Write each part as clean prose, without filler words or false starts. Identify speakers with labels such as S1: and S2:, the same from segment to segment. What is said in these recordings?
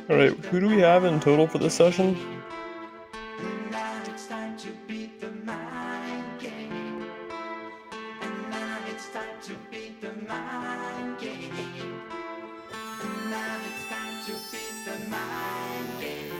S1: Alright, who do we have in total for this session?
S2: Now it's time to beat the mind game. And now it's time to beat the mind game. And now it's time to beat the mind game.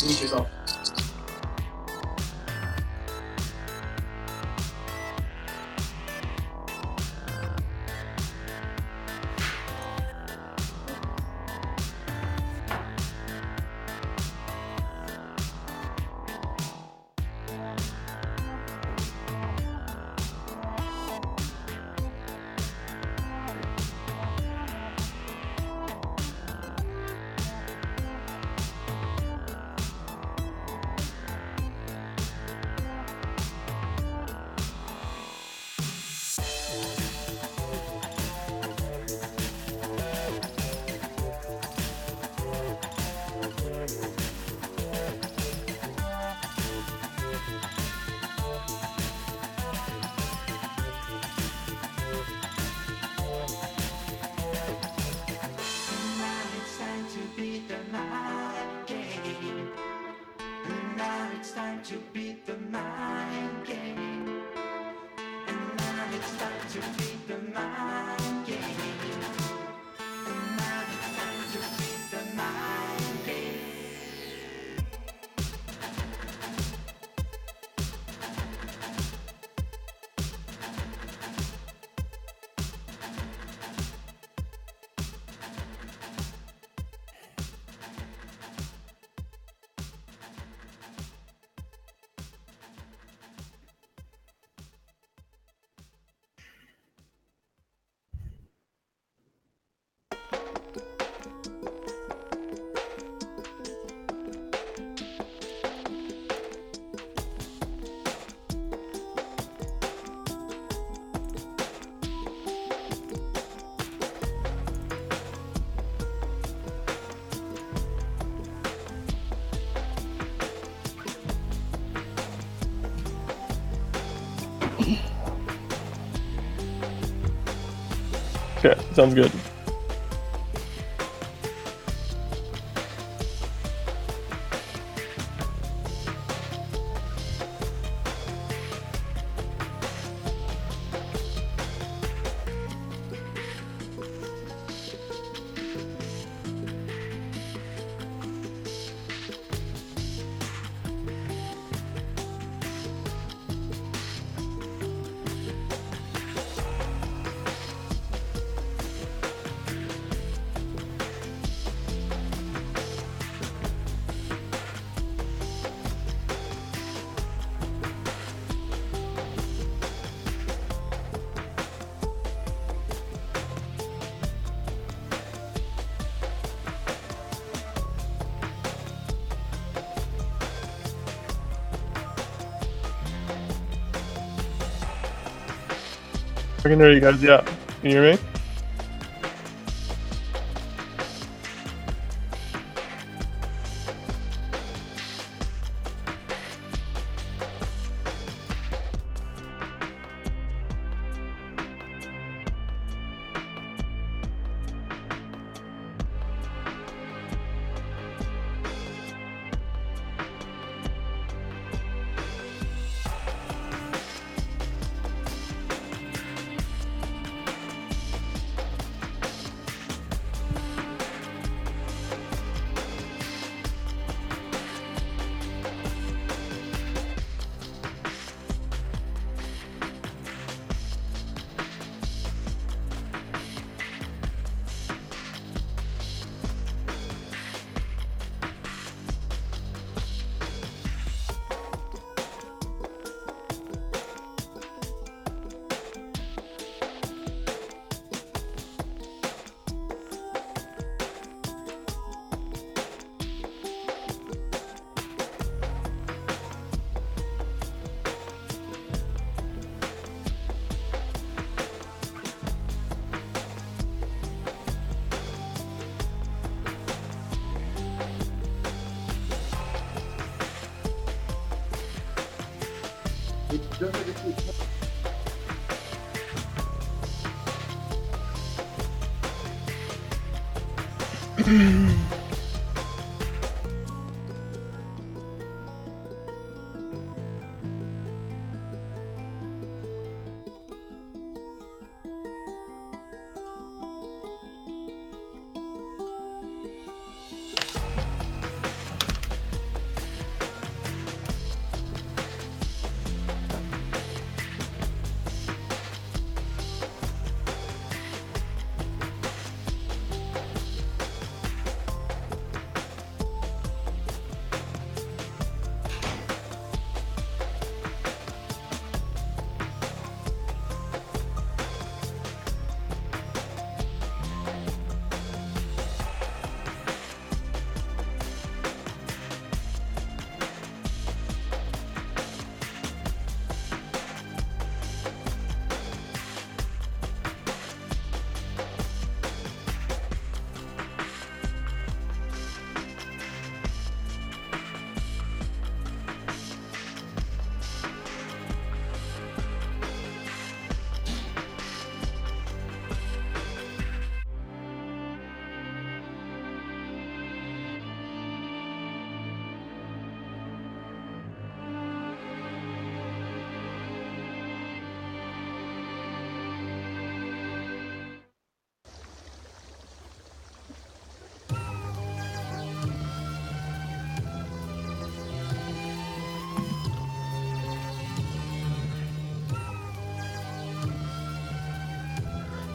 S3: Mute yourself.
S2: To beat the mind game. And now it's time to beat the mind game. And now it's time to beat the mind game.
S1: Okay, sounds good. I can hear you guys, yeah. Can you hear me?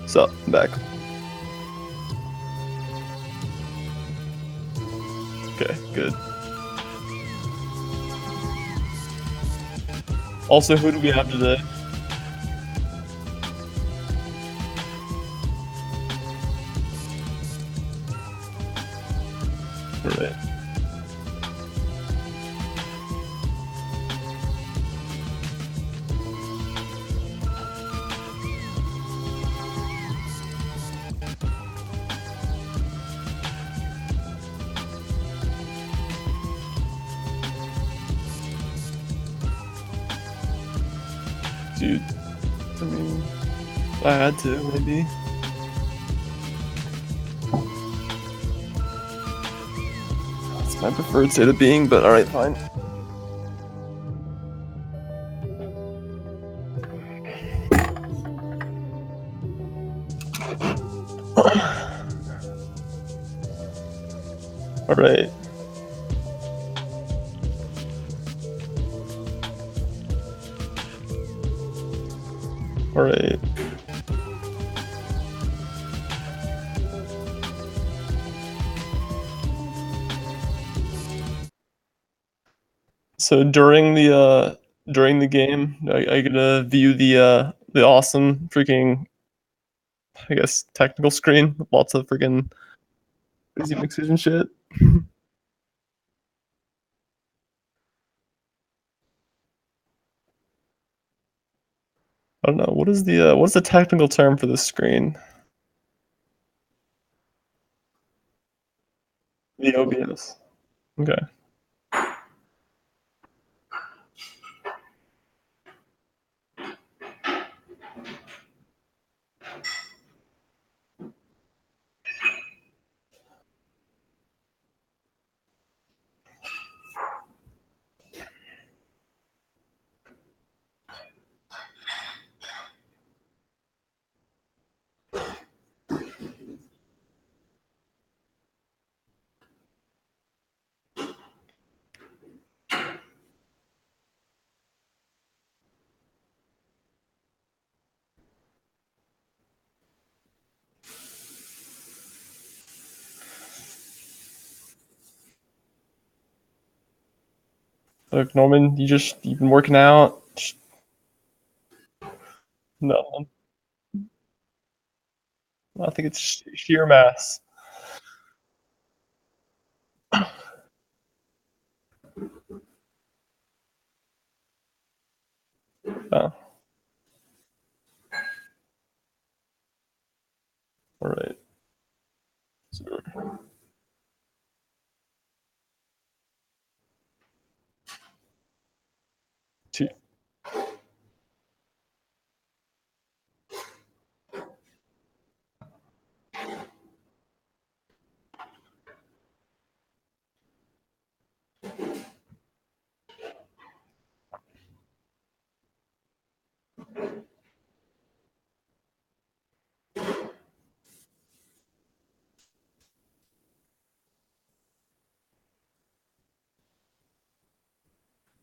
S1: So, I'm back. Okay, good. Also, who do we have today? Alright. Dude, I mean, if I had to, maybe. It's my preferred state of being, but alright, fine. Alright. Alright. So during the game, I get to view the awesome freaking, I guess, technical screen with lots of freaking crazy mixers and shit. I don't know. What's the technical term for this screen? The OBS. Okay. Look, Norman, you've been working out. No, I think it's sheer mass. Oh, all right. So, two.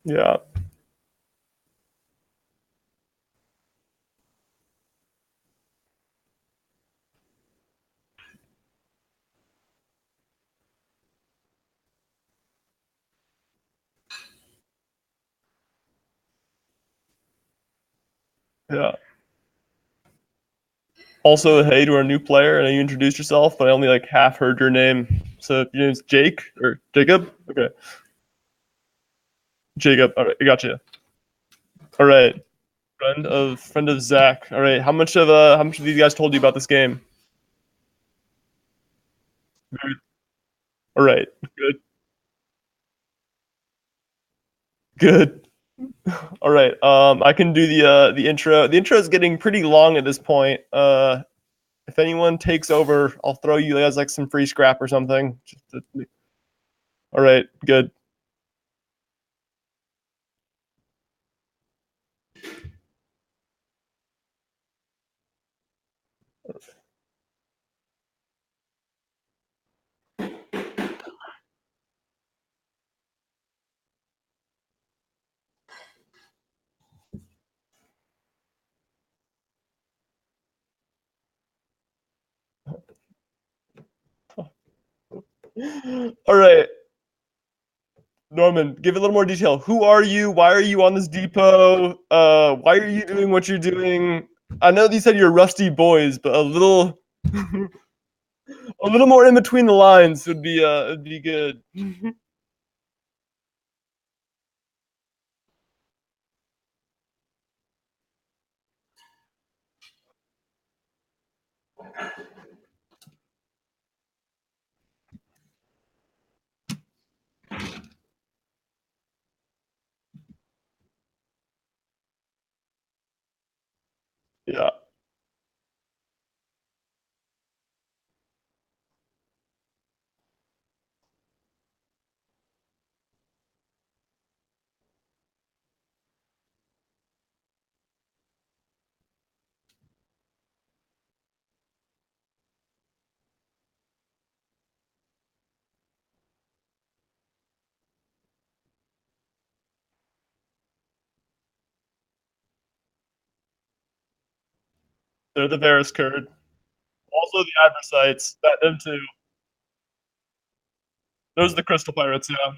S1: Yeah. Yeah. Also, hey to our new player, I know you introduced yourself, but I only like half heard your name. So your name's Jake or Jacob? Okay. Jacob. All right, I got you. All right. Friend of Zach. All right. How much have these guys told you about this game? All right. Good. Good. All right. I can do the intro. The intro is getting pretty long at this point. If anyone takes over, I'll throw you guys like some free scrap or something. All right. Good. All right. Norman, give a little more detail. Who are you? Why are you on this depot? Why are you doing what you're doing? I know you said you're rusty boys, but a little more in between the lines would be good. Yeah, they're the Varus Kurd. Also the Adversites. That them too. Those are the Crystal Pirates. Yeah.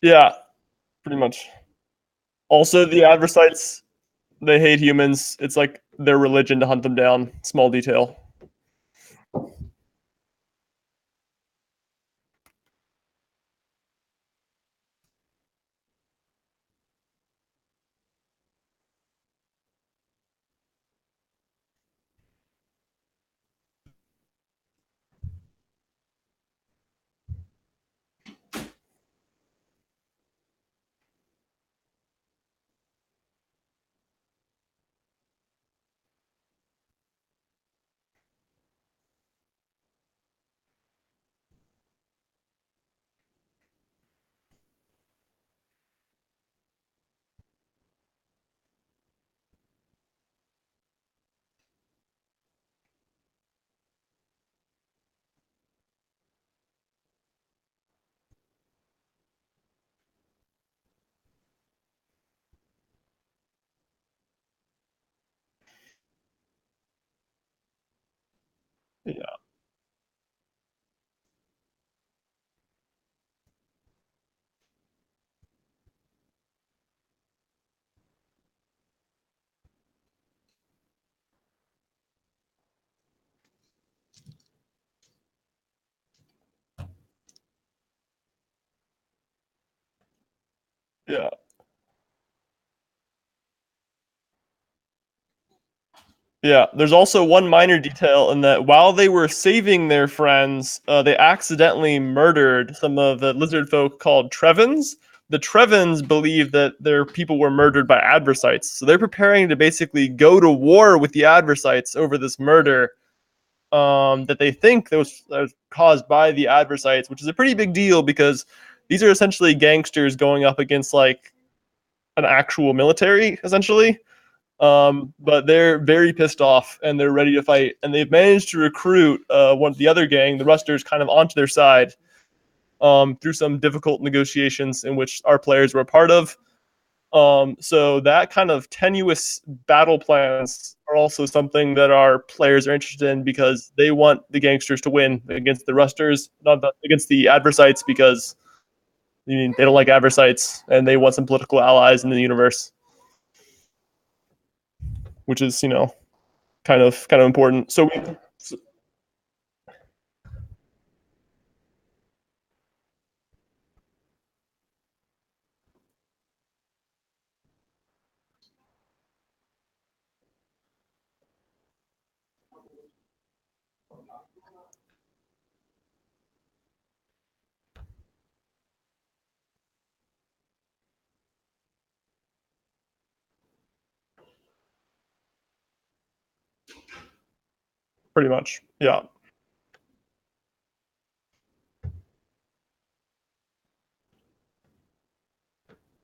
S1: Yeah, pretty much. Also the Adversites. They hate humans. It's like their religion to hunt them down. Small detail. Yeah, yeah. Yeah, there's also one minor detail in that while they were saving their friends, they accidentally murdered some of the lizard folk called Trevins. The Trevins believe that their people were murdered by Adversites, so they're preparing to basically go to war with the Adversites over this murder that they think that was caused by the Adversites, which is a pretty big deal because these are essentially gangsters going up against like an actual military, essentially. But they're very pissed off and they're ready to fight. And they've managed to recruit one of the other gang, the Rusters, kind of onto their side through some difficult negotiations in which our players were a part of. So that kind of tenuous battle plans are also something that our players are interested in because they want the gangsters to win against the Rusters, not against the Adversites, because they don't like Adversites and they want some political allies in the universe, which is kind of important. So we pretty much, yeah,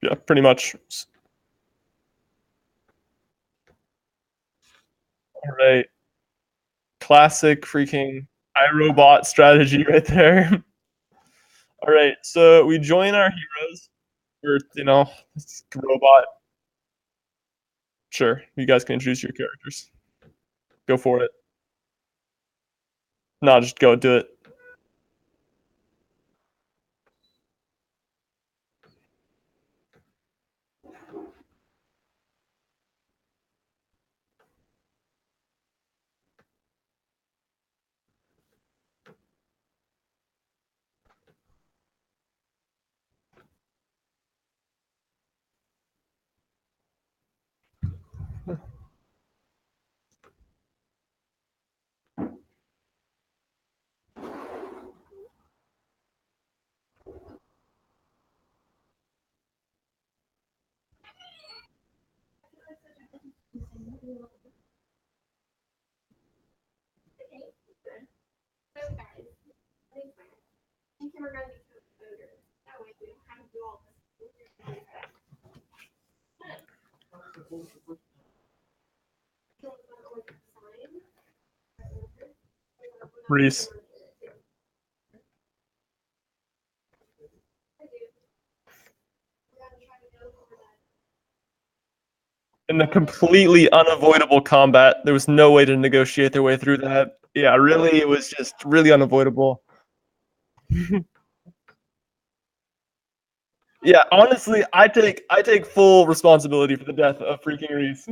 S1: yeah, pretty much. All right, classic freaking iRobot strategy right there. All right, so we join our heroes, or this robot. Sure, you guys can introduce your characters. Go for it. No, just go do it. Reese. In the completely unavoidable combat, there was no way to negotiate their way through that. Yeah, really, it was just really unavoidable. Yeah, honestly, I take full responsibility for the death of freaking Reese.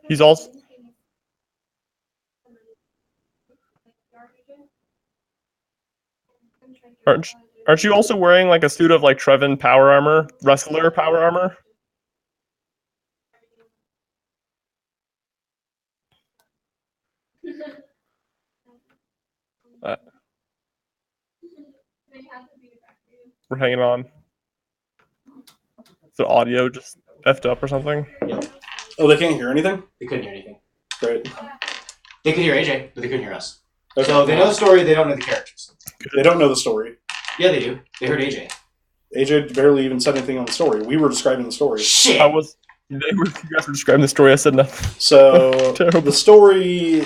S1: He's also aren't aren't you also wearing like a suit of like Trevin power armor, wrestler power armor? Uh, we're hanging on. The audio just effed up or something.
S3: Yeah.
S4: Oh, they can't hear anything?
S3: They couldn't hear anything.
S4: Great.
S3: They could hear AJ, but they couldn't hear us.
S4: Okay.
S3: So they know the story, they don't know the characters.
S4: They don't know the story.
S3: Yeah, they do. They heard AJ.
S4: AJ barely even said anything on the story. We were describing the story.
S3: Shit!
S1: You guys were describing the story. I said nothing.
S4: So
S1: Terrible.
S4: the story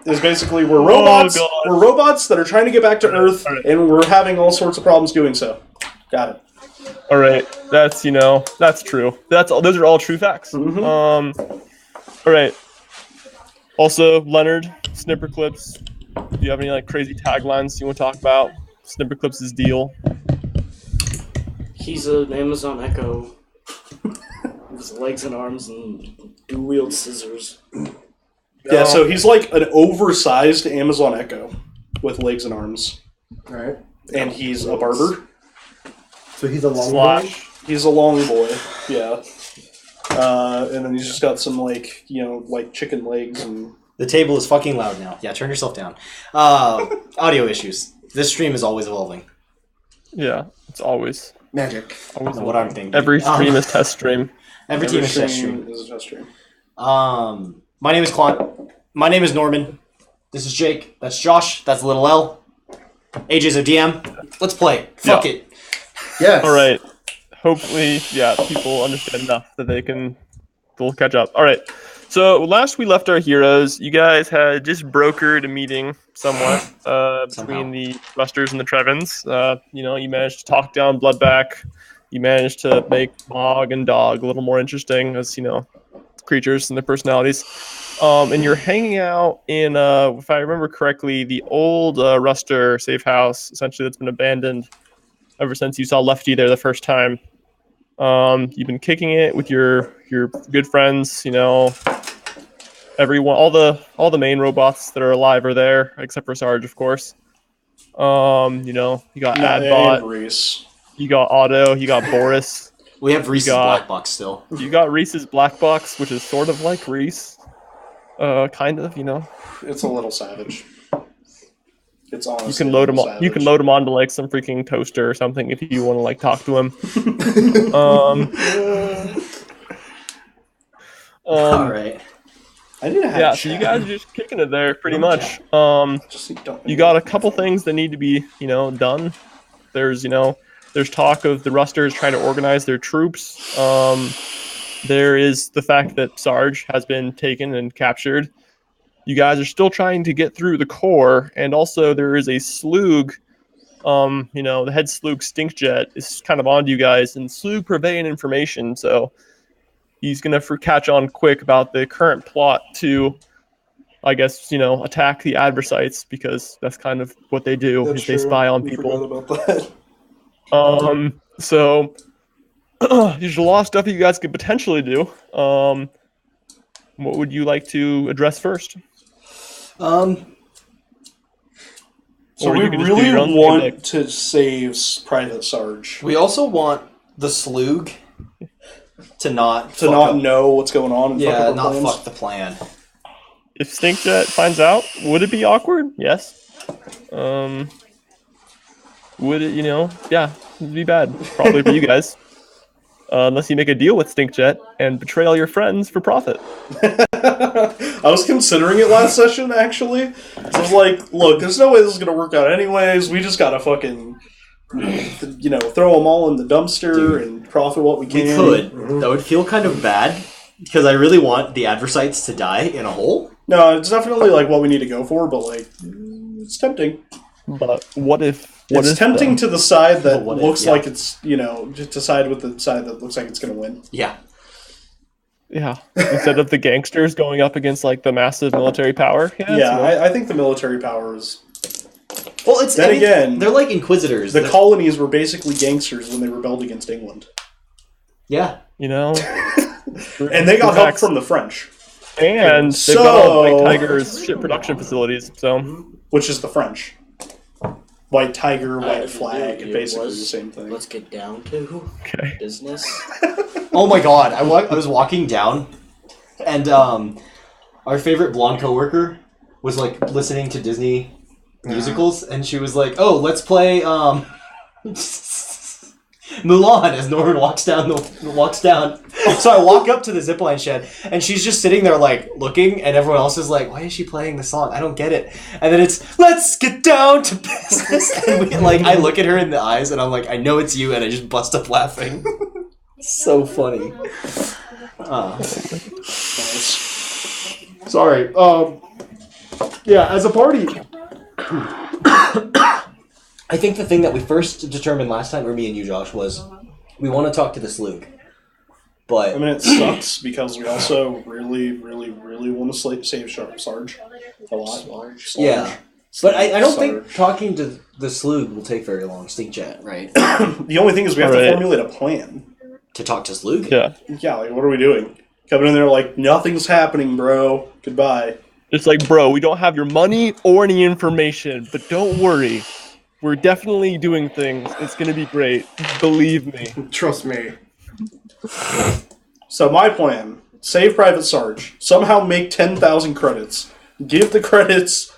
S4: is basically we're robots.
S1: God.
S4: We're robots that are trying to get back to Earth,
S1: All right.
S4: and we're having all sorts of problems doing so. Got it.
S1: All right, that's that's true. Those are all true facts.
S4: Mhm.
S1: All right. Also, Leonard, Snipper Clips. Do you have any like crazy taglines you want to talk about? Snipper Clips' deal.
S5: He's an Amazon Echo. With his legs and arms and dual-wield scissors.
S4: Yeah, so he's like an oversized Amazon Echo with legs and arms.
S6: Alright.
S4: And he's a barber.
S6: So he's a long boy?
S1: Slash.
S4: He's a long boy, yeah. And then he's just got some like chicken legs and.
S3: The table is fucking loud now. Yeah, turn yourself down. Audio issues. This stream is always evolving.
S1: Yeah, it's always
S6: Magic.
S1: always
S3: What I'm thinking.
S1: Every stream is test stream.
S3: Every team is test stream.
S4: Is a test stream.
S3: My name is Klon. My name is Norman. This is Jake. That's Josh. That's Little L. AJ's a DM. Let's play. Fuck
S1: Yeah.
S3: it.
S6: Yes.
S1: All right. Hopefully, people understand enough that they'll catch up. All right. So last we left our heroes, you guys had just brokered a meeting somewhat between the Rusters and the Trevins. You managed to talk down Bloodback. You managed to make Mog and Dog a little more interesting as creatures and their personalities. And you're hanging out in, if I remember correctly, the old Ruster safe house, essentially that's been abandoned ever since you saw Lefty there the first time. You've been kicking it with your good friends, everyone, all the main robots that are alive are there, except for Sarge, of course. You got Adbot,
S4: And Reese.
S1: you got Otto, you got Boris,
S3: We have Reese's Black Box still.
S1: you got Reese's Black Box, which is sort of like Reese, kind of,
S4: It's a little savage. It's honestly.
S1: You can load him on. You can load him onto like some freaking toaster or something if you want to like talk to him.
S3: All right.
S4: I need to have.
S1: Yeah, so you guys are just kicking it there, pretty much. You got a couple things that need to be, done. There's talk of the Rusters trying to organize their troops. There is the fact that Sarge has been taken and captured. You guys are still trying to get through the core, and also there is a Sloog. The head Sloog Stinkjet is kind of onto you guys, and Sloog purveying information, so he's gonna catch on quick about the current plot to, I guess, attack the adversites, because that's kind of what they do.
S4: That's
S1: Is they
S4: true.
S1: spy on
S4: We
S1: people.
S4: forgot about that.
S1: So there's a lot of stuff that you guys could potentially do. What would you like to address first?
S4: So
S1: Or
S4: we
S1: you can just do
S4: really
S1: your own
S4: want
S1: thing,
S4: to save Private Sarge
S3: We also want the Sloog to not
S4: to not know what's going on. And fuck
S3: Yeah,
S4: up our
S3: not
S4: plans.
S3: fuck the plan.
S1: If Stinkjet finds out, would it be awkward? Yes. Would it, yeah, it'd be bad. Probably for you guys. Unless you make a deal with Stinkjet and betray all your friends for profit.
S4: I was considering it last session, actually. So I was like, look, there's no way this is going to work out anyways. We just got to fucking, throw them all in the dumpster and profit what we can.
S3: We could. That would feel kind of bad because I really want the adversites to die in a hole.
S4: No, it's definitely like what we need to go for, but like, it's tempting.
S1: But what if...
S4: It's tempting to the side that
S3: what if,
S4: looks
S3: yeah.
S4: like it's, just to side with the side that looks like it's going to win.
S3: Yeah.
S1: Yeah. Instead of the gangsters going up against like the massive military power.
S4: Yeah, I think the military power is...
S3: Well, it's
S4: Then again,
S3: they're like inquisitors.
S4: The
S3: They're-
S4: colonies were basically gangsters when they rebelled against England.
S3: yeah.
S4: And they got help from the French.
S1: And they've got all White Tiger's ship production facilities, so...
S4: Which is the French. White Tiger,
S5: I
S4: White
S5: have
S4: Flag,
S5: no idea.
S4: basically
S5: Was-
S4: the same thing.
S5: Let's get down to
S1: Okay.
S5: business.
S3: Oh my god! I was walking down, and our favorite blonde coworker was like listening to Disney musicals, and she was like, "Oh, let's play Mulan." As Norman walks down. So I walk up to the zipline shed, and she's just sitting there like looking, and everyone else is like, "Why is she playing the song? I don't get it." And then it's "Let's get down to business," and I look at her in the eyes, and I'm like, "I know it's you," and I just bust up laughing. So funny. Sorry. Yeah, as a party. I think the thing that we first determined last time, or me and you, Josh, was we want to talk to the Slug, but
S4: I mean, it sucks because we also really, really, really want to save Sarge a lot. Sarge.
S3: yeah. But I don't
S4: Sarge.
S3: think talking to the Slug will take very long. Stink Jet, right?
S4: The only thing is we have to formulate a plan.
S3: To talk to Slug?
S1: Yeah.
S4: Yeah, like, what are we doing? Coming in there like, nothing's happening, bro. Goodbye.
S1: It's like, bro, we don't have your money or any information, but don't worry. We're definitely doing things. It's going to be great. Believe me.
S6: Trust me.
S4: So my plan, save Private Sarge, somehow make 10,000 credits, give the credits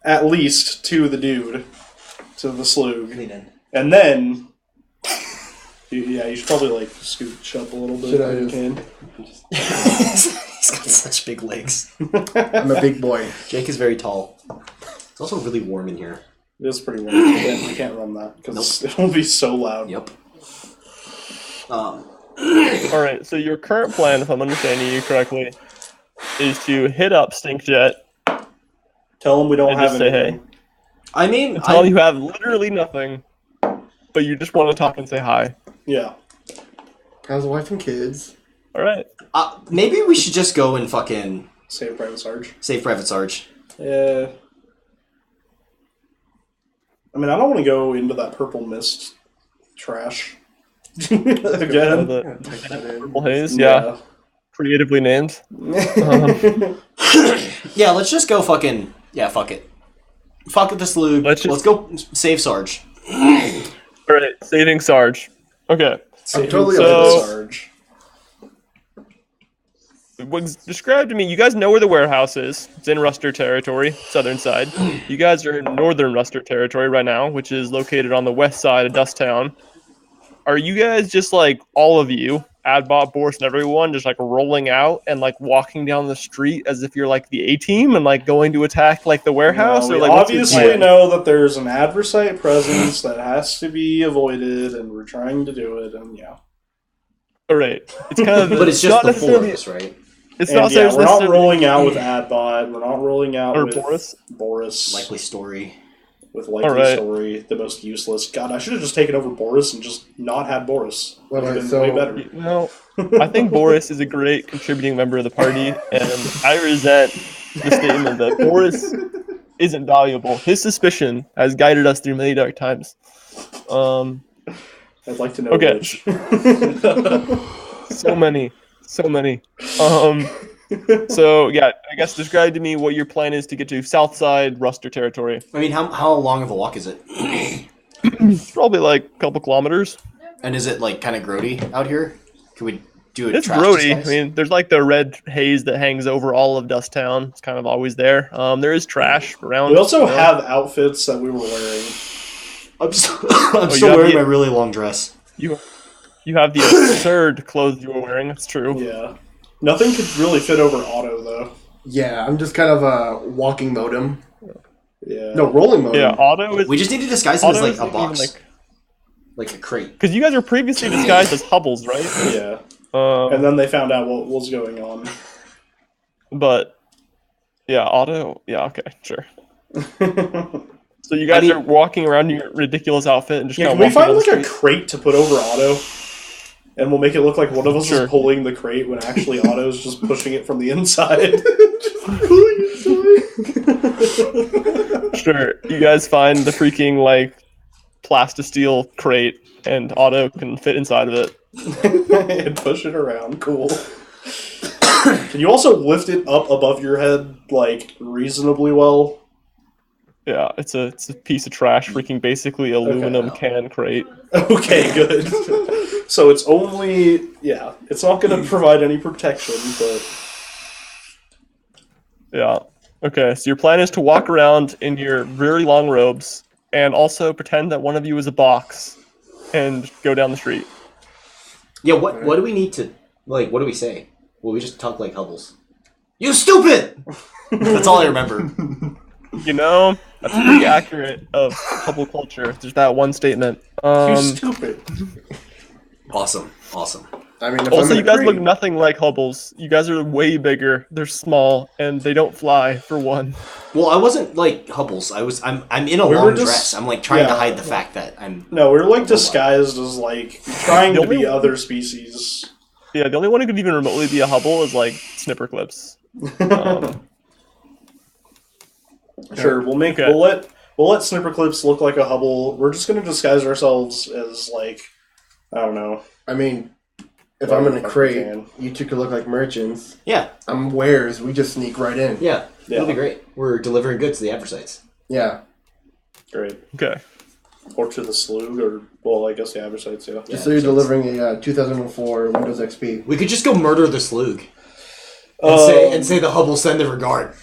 S4: at least to the dude, to the Slug, and then... Yeah, you should probably, like, scooch up a little bit if you can.
S3: He's got such big legs.
S6: I'm a big boy.
S3: Jake is very tall. It's also really warm in here.
S4: It is pretty warm. I can't run that, because it'll be so loud.
S3: Yep.
S1: Alright, so your current plan, if I'm understanding you correctly, is to hit up Stinkjet.
S4: Tell him we don't
S1: And
S4: have
S1: just say
S4: anything.
S1: hey.
S3: I mean,
S1: And tell him you have literally nothing, but you just want to talk and say hi.
S4: Yeah.
S6: How's the wife and kids?
S1: Alright.
S3: maybe we should just go and fucking
S4: Save Private Sarge.
S3: save Private Sarge.
S4: Yeah. I mean, I don't want to go into that purple mist trash. Again.
S1: The purple haze, yeah. Creatively named.
S3: Yeah, let's just go fucking... Yeah, fuck it. Fuck it, the Slug.
S1: Let's
S3: Let's go save Sarge.
S1: Alright, saving Sarge. Okay.
S4: Save
S6: totally
S1: So-
S4: Private Sarge.
S1: Was described to me, you guys know where the warehouse is. It's in Ruster territory, southern side. You guys are in northern Ruster territory right now, which is located on the west side of Dusttown. Are you guys just like, all of you, Adbot, Boris, and everyone, just like rolling out and like walking down the street as if you're like the A-team and like going to attack like the warehouse?
S4: No,
S1: or
S4: we
S1: like, what's your
S4: obviously
S1: plan?
S4: know that there's an adversary presence that has to be avoided, and we're trying to do it, and yeah.
S1: Alright. It's kind of
S3: But it's just
S1: not
S3: the four of
S1: necessarily...
S3: us, right?
S1: It's
S4: And
S1: not
S4: yeah, we're not
S1: necessarily...
S4: rolling out with Adbot, we're not rolling out
S1: Or
S4: with Boris.
S3: Likely story.
S4: With Likely
S1: Alright.
S4: Story, the most useless. God, I should have just taken over Boris and just not had Boris. Would have
S6: Alright,
S4: been
S6: so-
S4: way better.
S1: No, I think Boris is a great contributing member of the party, and I resent the statement that Boris isn't valuable. His suspicion has guided us through many dark times.
S4: I'd like to know
S1: Okay.
S4: which.
S1: So many. So yeah, I guess describe to me what your plan is to get to Southside Ruster territory.
S3: I mean, how long of a walk is it?
S1: It's probably like a couple kilometers.
S3: And is it like kind of grody out here? Can we do it?
S1: It's grody. I mean, there's like the red haze that hangs over all of Dusttown. It's kind of always there. There is trash around.
S4: We also
S1: you know.
S4: have outfits that we were wearing.
S3: I'm still,
S1: you
S3: still
S1: have
S3: wearing
S1: the-
S3: my really long dress.
S1: You have the absurd clothes you were wearing. That's true.
S4: Yeah. Nothing could really fit over Otto, though.
S6: Yeah, I'm just kind of a walking modem.
S4: Yeah.
S6: No, rolling modem.
S1: Yeah, Otto is.
S3: We just need to disguise him as
S1: Otto
S3: like a
S1: isn't even,
S3: box,
S1: like,
S3: like a crate.
S1: because you guys were previously disguised as Hubbles, right?
S4: Yeah. And then they found out what was going on.
S1: But yeah, Otto. Yeah, okay, sure. So you guys are walking around in your ridiculous outfit and just
S4: Yeah,
S1: kind
S4: can
S1: of
S4: we find
S1: walking
S4: like a crate to put over Otto? And we'll make it look like one of us
S1: Sure.
S4: is pulling the crate when actually Otto's just pushing it from the inside.
S1: Sure, you guys find the freaking like plasticsteel crate, and Otto can fit inside of it.
S4: And push it around. Cool. Can you also lift it up above your head, like, reasonably well?
S1: Yeah, it's a piece of trash, freaking basically aluminum can crate.
S4: Okay, good. So it's only... Yeah, it's not going to provide any protection, but...
S1: Yeah. Okay, so your plan is to walk around in your very long robes and also pretend that one of you is a box and go down the street.
S3: Yeah, what do we need to like? What do we say? Well, we just talk like Hubbles. You stupid! That's all I remember.
S1: You know, that's pretty accurate of Hubble culture. There's that one statement.
S4: You stupid.
S3: Awesome.
S6: I mean, if
S1: Also,
S6: I'm
S1: you
S6: in a
S1: guys look
S6: crate,
S1: nothing like Hubbles. You guys are way bigger. They're small, and they don't fly, for one.
S3: Well, I wasn't like Hubbles. I'm in a
S4: We were
S3: long
S4: just-
S3: dress. I'm like trying to
S4: yeah.
S3: hide the fact that I'm.
S4: No, we're like disguised as like trying
S1: The
S4: to be
S1: only-
S4: other species.
S1: Yeah, the only one who could even remotely be a Hubble is, like, Snipper Clips. Um,
S4: Sure, we'll make
S1: Okay.
S4: we'll let Snipper Clips look like a Hubble. We're just gonna disguise ourselves as like I don't know.
S6: I mean, if I'm in a
S4: Fuck,
S6: crate,
S4: we can.
S6: you two could look like merchants.
S3: Yeah,
S6: I'm wares. We just sneak right in.
S3: yeah,
S4: Yeah.
S3: it'll be great. We're delivering goods to the adversites.
S6: Yeah.
S4: Great.
S1: okay.
S4: Or to the slug, or well, I guess the Aversites, yeah.
S6: Just so you're delivering a 2004 Windows XP.
S3: We could just go murder the slug
S4: Um,
S3: and say the Hubble send the regard.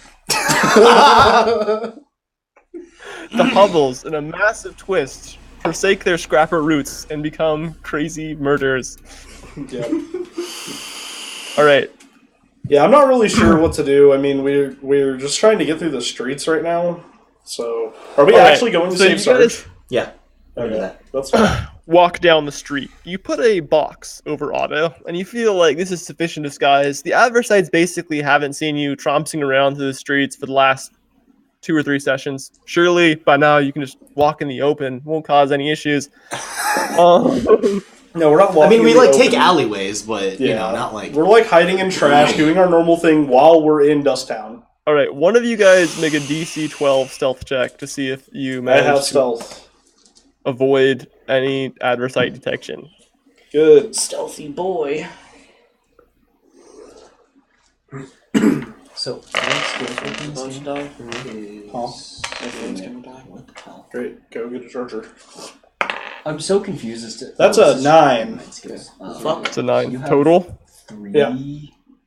S1: The Hubbles, in a massive twist, forsake their scrapper roots and become crazy murderers.
S4: yeah.
S1: All right.
S4: Yeah, I'm not really sure what to do. I mean, we're just trying to get through the streets right now. So, are we
S1: All right,
S4: actually going to
S1: so
S4: save
S1: you
S4: Sarge?
S1: guys-
S3: Yeah, remember
S4: Okay,
S3: that.
S4: that's fine.
S1: Walk down the street. You put a box over Otto, and you feel like this is sufficient disguise. The adversites basically haven't seen you tromping around through the streets for the last 2 or 3 sessions. Surely by now you can just walk in the open. Won't cause any issues.
S4: No, we're not walking.
S3: I mean, we
S4: in the
S3: like take
S4: open.
S3: alleyways, but you know, not like.
S4: We're like hiding in trash, doing our normal thing while we're in Dust Town.
S1: All right, one of you guys make a DC 12 stealth check to see if you
S4: I
S1: manage
S4: have
S1: to
S4: stealth.
S1: avoid any adversite detection.
S4: Good.
S5: Stealthy boy.
S3: So,
S5: Bunch die.
S4: Huh?
S5: Everyone's gonna die.
S3: what the hell?
S4: Great. Go get a charger.
S7: I'm so confused as to.
S4: That's a 9.
S3: Fuck.
S1: It's a 9
S7: You have
S1: total.
S7: 3
S4: Yeah.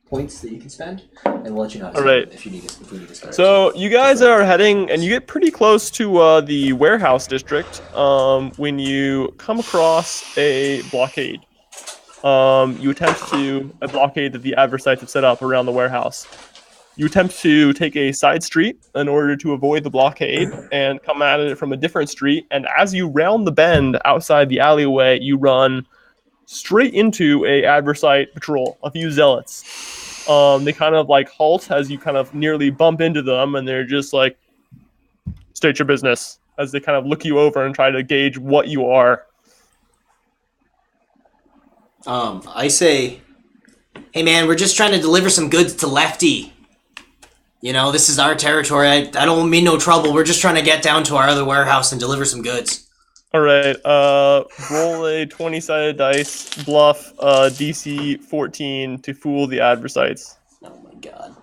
S7: points that you can spend, and we'll let you know how to
S1: All
S7: spend
S1: right.
S7: them if you need if we need to start.
S1: So you guys are heading, and you get pretty close to the warehouse district when you come across a blockade. You attempt to a blockade that the adversites have set up around the warehouse. You attempt to take a side street in order to avoid the blockade and come at it from a different street. And as you round the bend outside the alleyway, you run straight into a adversite patrol, a few zealots. They kind of like halt as you kind of nearly bump into them, and they're just like, state your business, as they kind of look you over and try to gauge what you are.
S3: I say, hey man, we're just trying to deliver some goods to Lefty. You know, this is our territory. I don't mean no trouble. We're just trying to get down to our other warehouse and deliver some goods.
S1: All right, roll a 20-sided dice, bluff DC 14 to fool the adversites.
S3: Oh my god.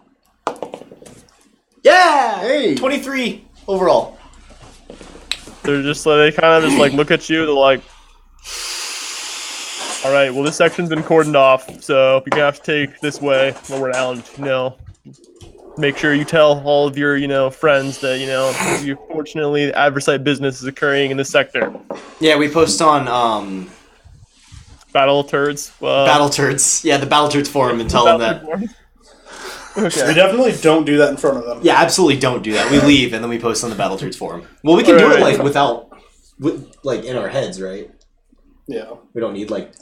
S3: Yeah!
S6: Hey!
S3: 23 overall.
S1: They're just like, they kind of just like look at you. They're like, all right, well, this section's been cordoned off, so you're gonna have to take this way around. You know, make sure you tell all of your friends that fortunately the adversite business is occurring in this sector.
S3: Yeah, we post on
S1: Battle turds.
S3: Battle Turds. Yeah, the Battle Turds forum and tell them that.
S4: We
S1: Okay.
S4: definitely don't do that in front of them.
S3: Yeah, absolutely don't do that. We leave and then we post on the Battle Turds forum. Well, we can do it
S1: Alright.
S3: like in our heads, right?
S4: Yeah.
S3: We don't need like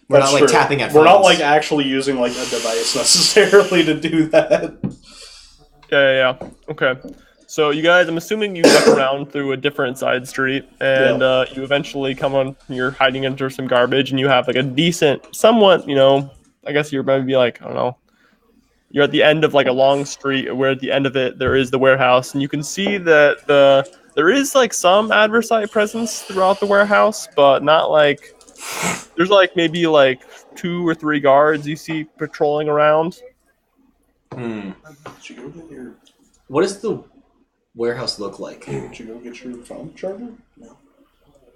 S3: we're
S4: That's
S3: not like
S4: true.
S3: tapping at
S4: We're not
S3: phones.
S4: like actually using like a device necessarily to do that.
S1: Yeah. Okay. So you guys, I'm assuming you duck around through a different side street, and you eventually come on. You're hiding under some garbage, and you have like a decent, somewhat, I guess you're maybe like, I don't know. You're at the end of like a long street, where at the end of it there is the warehouse, and you can see that there is like some adversite presence throughout the warehouse, but not like there's like maybe like 2 or 3 guards you see patrolling around.
S4: Did you go get your
S3: What does the warehouse look like?
S4: Did you go get your phone charger? No.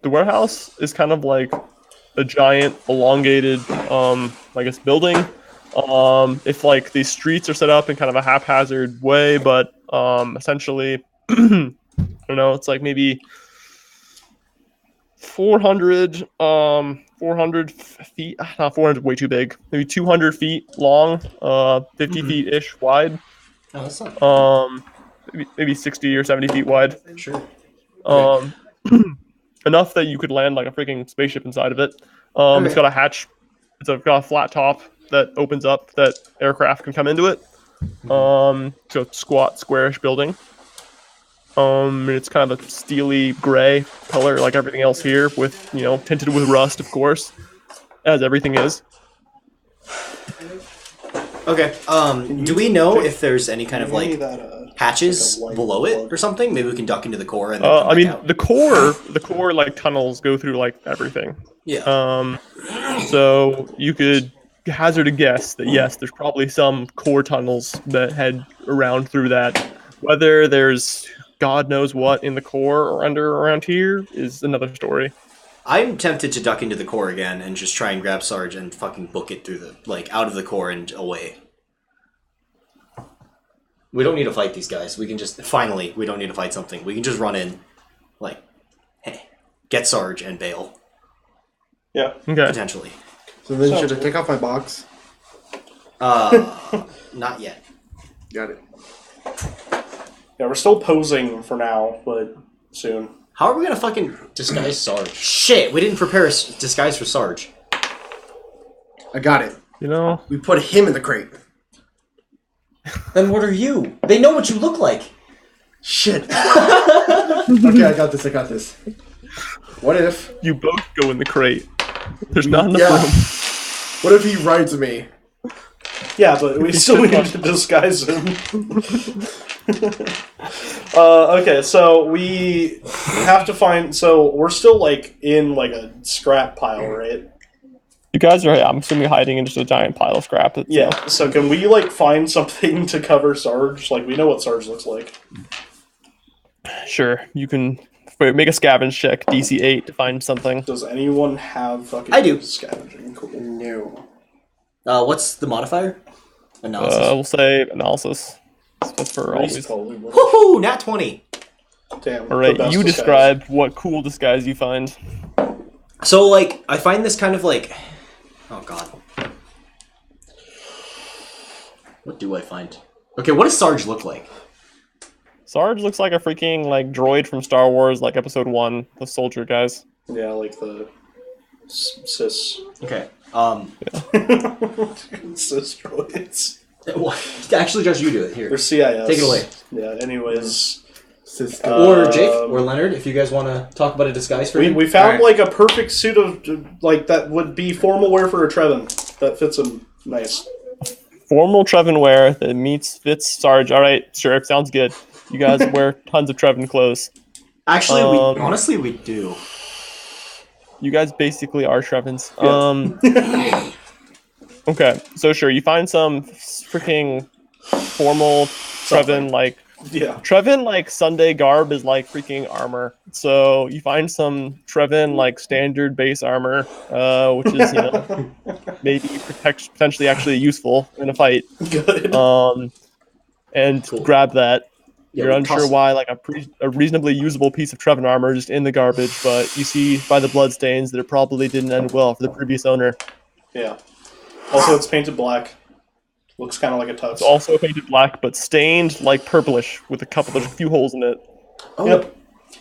S1: The warehouse is kind of like a giant elongated I guess building. If like these streets are set up in kind of a haphazard way, but essentially I don't know, it's like maybe 400 feet, not 400, way too big, maybe 200 feet long, 50 feet ish wide,
S3: Oh, that's not
S1: maybe 60 or 70 feet wide.
S3: sure.
S1: Enough that you could land like a freaking spaceship inside of it. It's got a hatch got a flat top that opens up that aircraft can come into it. So it's squat, squarish building. And it's kind of a steely gray color, like everything else here, with tinted with rust, of course, as everything is.
S3: Okay. Do we know if there's any kind of
S4: Give me
S3: like
S4: that,
S3: hatches
S4: like a white
S3: below it
S4: plug.
S3: or something? Maybe we can duck into the core and then come
S1: I
S3: back
S1: mean,
S3: out.
S1: the core like tunnels go through like everything.
S3: Yeah.
S1: So you could hazard a guess that yes, there's probably some core tunnels that head around through that. Whether there's God knows what in the core or under around here is another story.
S3: I'm tempted to duck into the core again and just try and grab Sarge and fucking book it through the out of the core and away. We don't need to fight these guys. We can just we don't need to fight something. We can just run in, hey, get Sarge and bail
S4: Yeah.
S1: Okay.
S3: potentially.
S6: So then
S4: Sounds
S6: should I
S4: good.
S6: take off my box?
S3: Not yet.
S6: Got it.
S4: Yeah, we're still posing for now, but soon.
S3: How are we gonna fucking disguise Sarge? Shit, we didn't prepare a disguise for Sarge.
S6: I got it.
S1: We
S6: We put him in the crate.
S3: Then what are you? They know what you look like.
S6: Shit. Okay, I got this. What if?
S1: you both go in the crate. There's not enough
S6: Yeah.
S1: room.
S6: What if he rides me?
S4: Yeah, but we still need to disguise him. Okay, so we have to find. So we're still like in like a scrap pile, right?
S1: You guys are, I'm assuming, hiding in just a giant pile of scrap.
S4: Yeah. So can we like find something to cover Sarge? Like we know what Sarge looks like.
S1: Sure. You can make a scavenge check, DC 8, to find something.
S4: Does anyone have fucking?
S3: I do.
S4: Scavenging. Cool.
S6: No.
S3: What's the modifier? Analysis.
S1: We'll say analysis. That's for
S4: Nice,
S1: always.
S4: totally would.
S3: Woohoo! Nat 20.
S4: Damn.
S1: All right,
S4: the best
S1: you
S4: disguise.
S1: describe what cool disguise you find.
S3: So, I find this kind of oh god. What do I find? Okay, what does Sarge look like?
S1: Sarge looks like a freaking droid from Star Wars, like Episode 1, the soldier guys.
S4: Yeah, like the cis
S3: Okay.
S4: cis droids.
S3: Actually, just you do it here.
S4: Or CIS.
S3: Take it away.
S4: Yeah. Anyways.
S6: Sister.
S3: Or Jake or Leonard, if you guys want to talk about a disguise for him.
S4: We found
S3: Alright.
S4: like a perfect suit of that would be formal wear for a Trevin. That fits him nice.
S1: Formal Trevin wear that fits Sarge. All right, sure, sounds good. You guys wear tons of Trevin clothes.
S3: Actually,
S1: Um,
S3: honestly we do.
S1: You guys basically are Trevins.
S4: Yeah.
S1: Okay, so sure, you find some freaking formal Trevin
S4: Yeah.
S1: Trevin Sunday garb is like freaking armor. So you find some Trevin standard base armor, which is maybe potentially actually useful in a fight.
S4: Good.
S1: And
S3: Cool.
S1: grab that.
S3: Yeah,
S1: You're
S3: we
S1: unsure
S3: toss-
S1: why a reasonably usable piece of Trevin armor is just in the garbage, but you see by the bloodstains that it probably didn't end well for the previous owner.
S4: Yeah. Also, it's painted black. Looks kind of like a tux.
S1: It's also painted black, but stained like purplish with there's a few holes in it.
S6: Oh,
S4: Yep.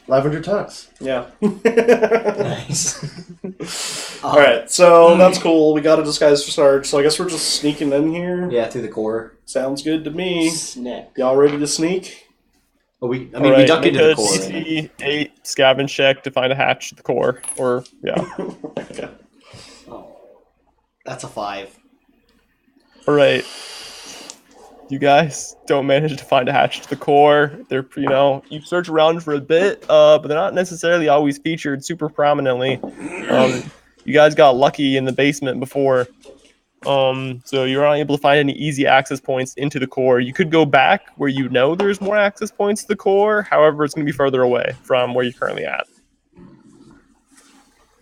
S6: Lavender tux.
S4: Yeah.
S3: Nice.
S4: All right. So that's cool. We got a disguise for Sarge. So I guess we're just sneaking in here.
S3: Yeah, through the core.
S4: Sounds good to me.
S5: Snap.
S4: Y'all ready to sneak?
S3: Oh, we
S1: All
S3: we
S1: right,
S3: duck
S1: make
S3: into the
S1: a
S3: core.
S1: DC 8 scavenge check to find a hatch to the core, or yeah.
S4: Okay.
S3: Oh, that's a 5.
S1: All right. You guys don't manage to find a hatch to the core. They're, you search around for a bit, but they're not necessarily always featured super prominently. You guys got lucky in the basement before, so you're not able to find any easy access points into the core. You could go back where there's more access points to the core. However, it's going to be further away from where you're currently at.
S3: Do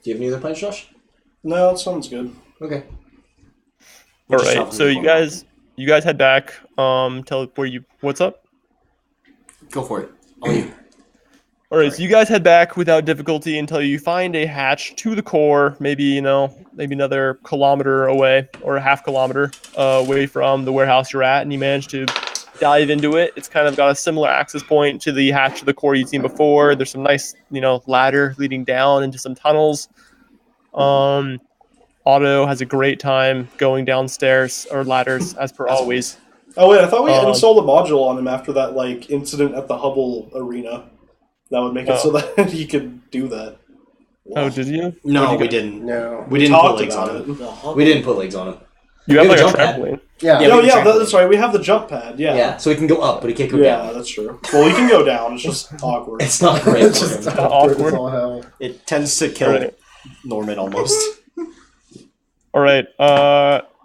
S3: you have any other plans, Josh?
S4: No, that sounds good.
S3: Okay.
S1: All
S3: Just
S1: right.
S3: shuffle
S1: So
S3: the
S1: you
S3: core.
S1: guys head back. Tell where you. What's up?
S3: Go for it. All you.
S1: All right, so you guys head back without difficulty until you find a hatch to the core, maybe another kilometer away or a half kilometer away from the warehouse you're at, and you manage to dive into it. It's kind of got a similar access point to the hatch to the core you'd seen before. There's some nice, ladder leading down into some tunnels. Otto has a great time going downstairs or ladders as per always.
S4: Oh wait, I thought we had installed a module on him after that like incident at the Hubble Arena. That would make it so that he could do that.
S1: Oh, did you?
S3: No, we didn't.
S6: No.
S3: We didn't put
S4: Talked
S3: legs
S4: about
S3: on
S4: it.
S3: him. We didn't put legs on him.
S1: You have
S3: We
S1: like
S3: have
S1: a
S3: a jump pad.
S1: trampoline.
S6: Yeah.
S3: Yeah,
S4: Oh
S3: we
S4: yeah,
S3: can trample.
S4: that's right. We have the jump pad. Yeah.
S3: Yeah, so he can go up, but he can't go
S4: Yeah,
S3: down.
S4: that's true. Well, he can go down. It's just awkward.
S3: It's not great
S6: It's
S3: for
S6: just
S3: him.
S6: awkward as all hell.
S3: It tends to kill
S1: Right.
S3: Norman almost.
S1: All right.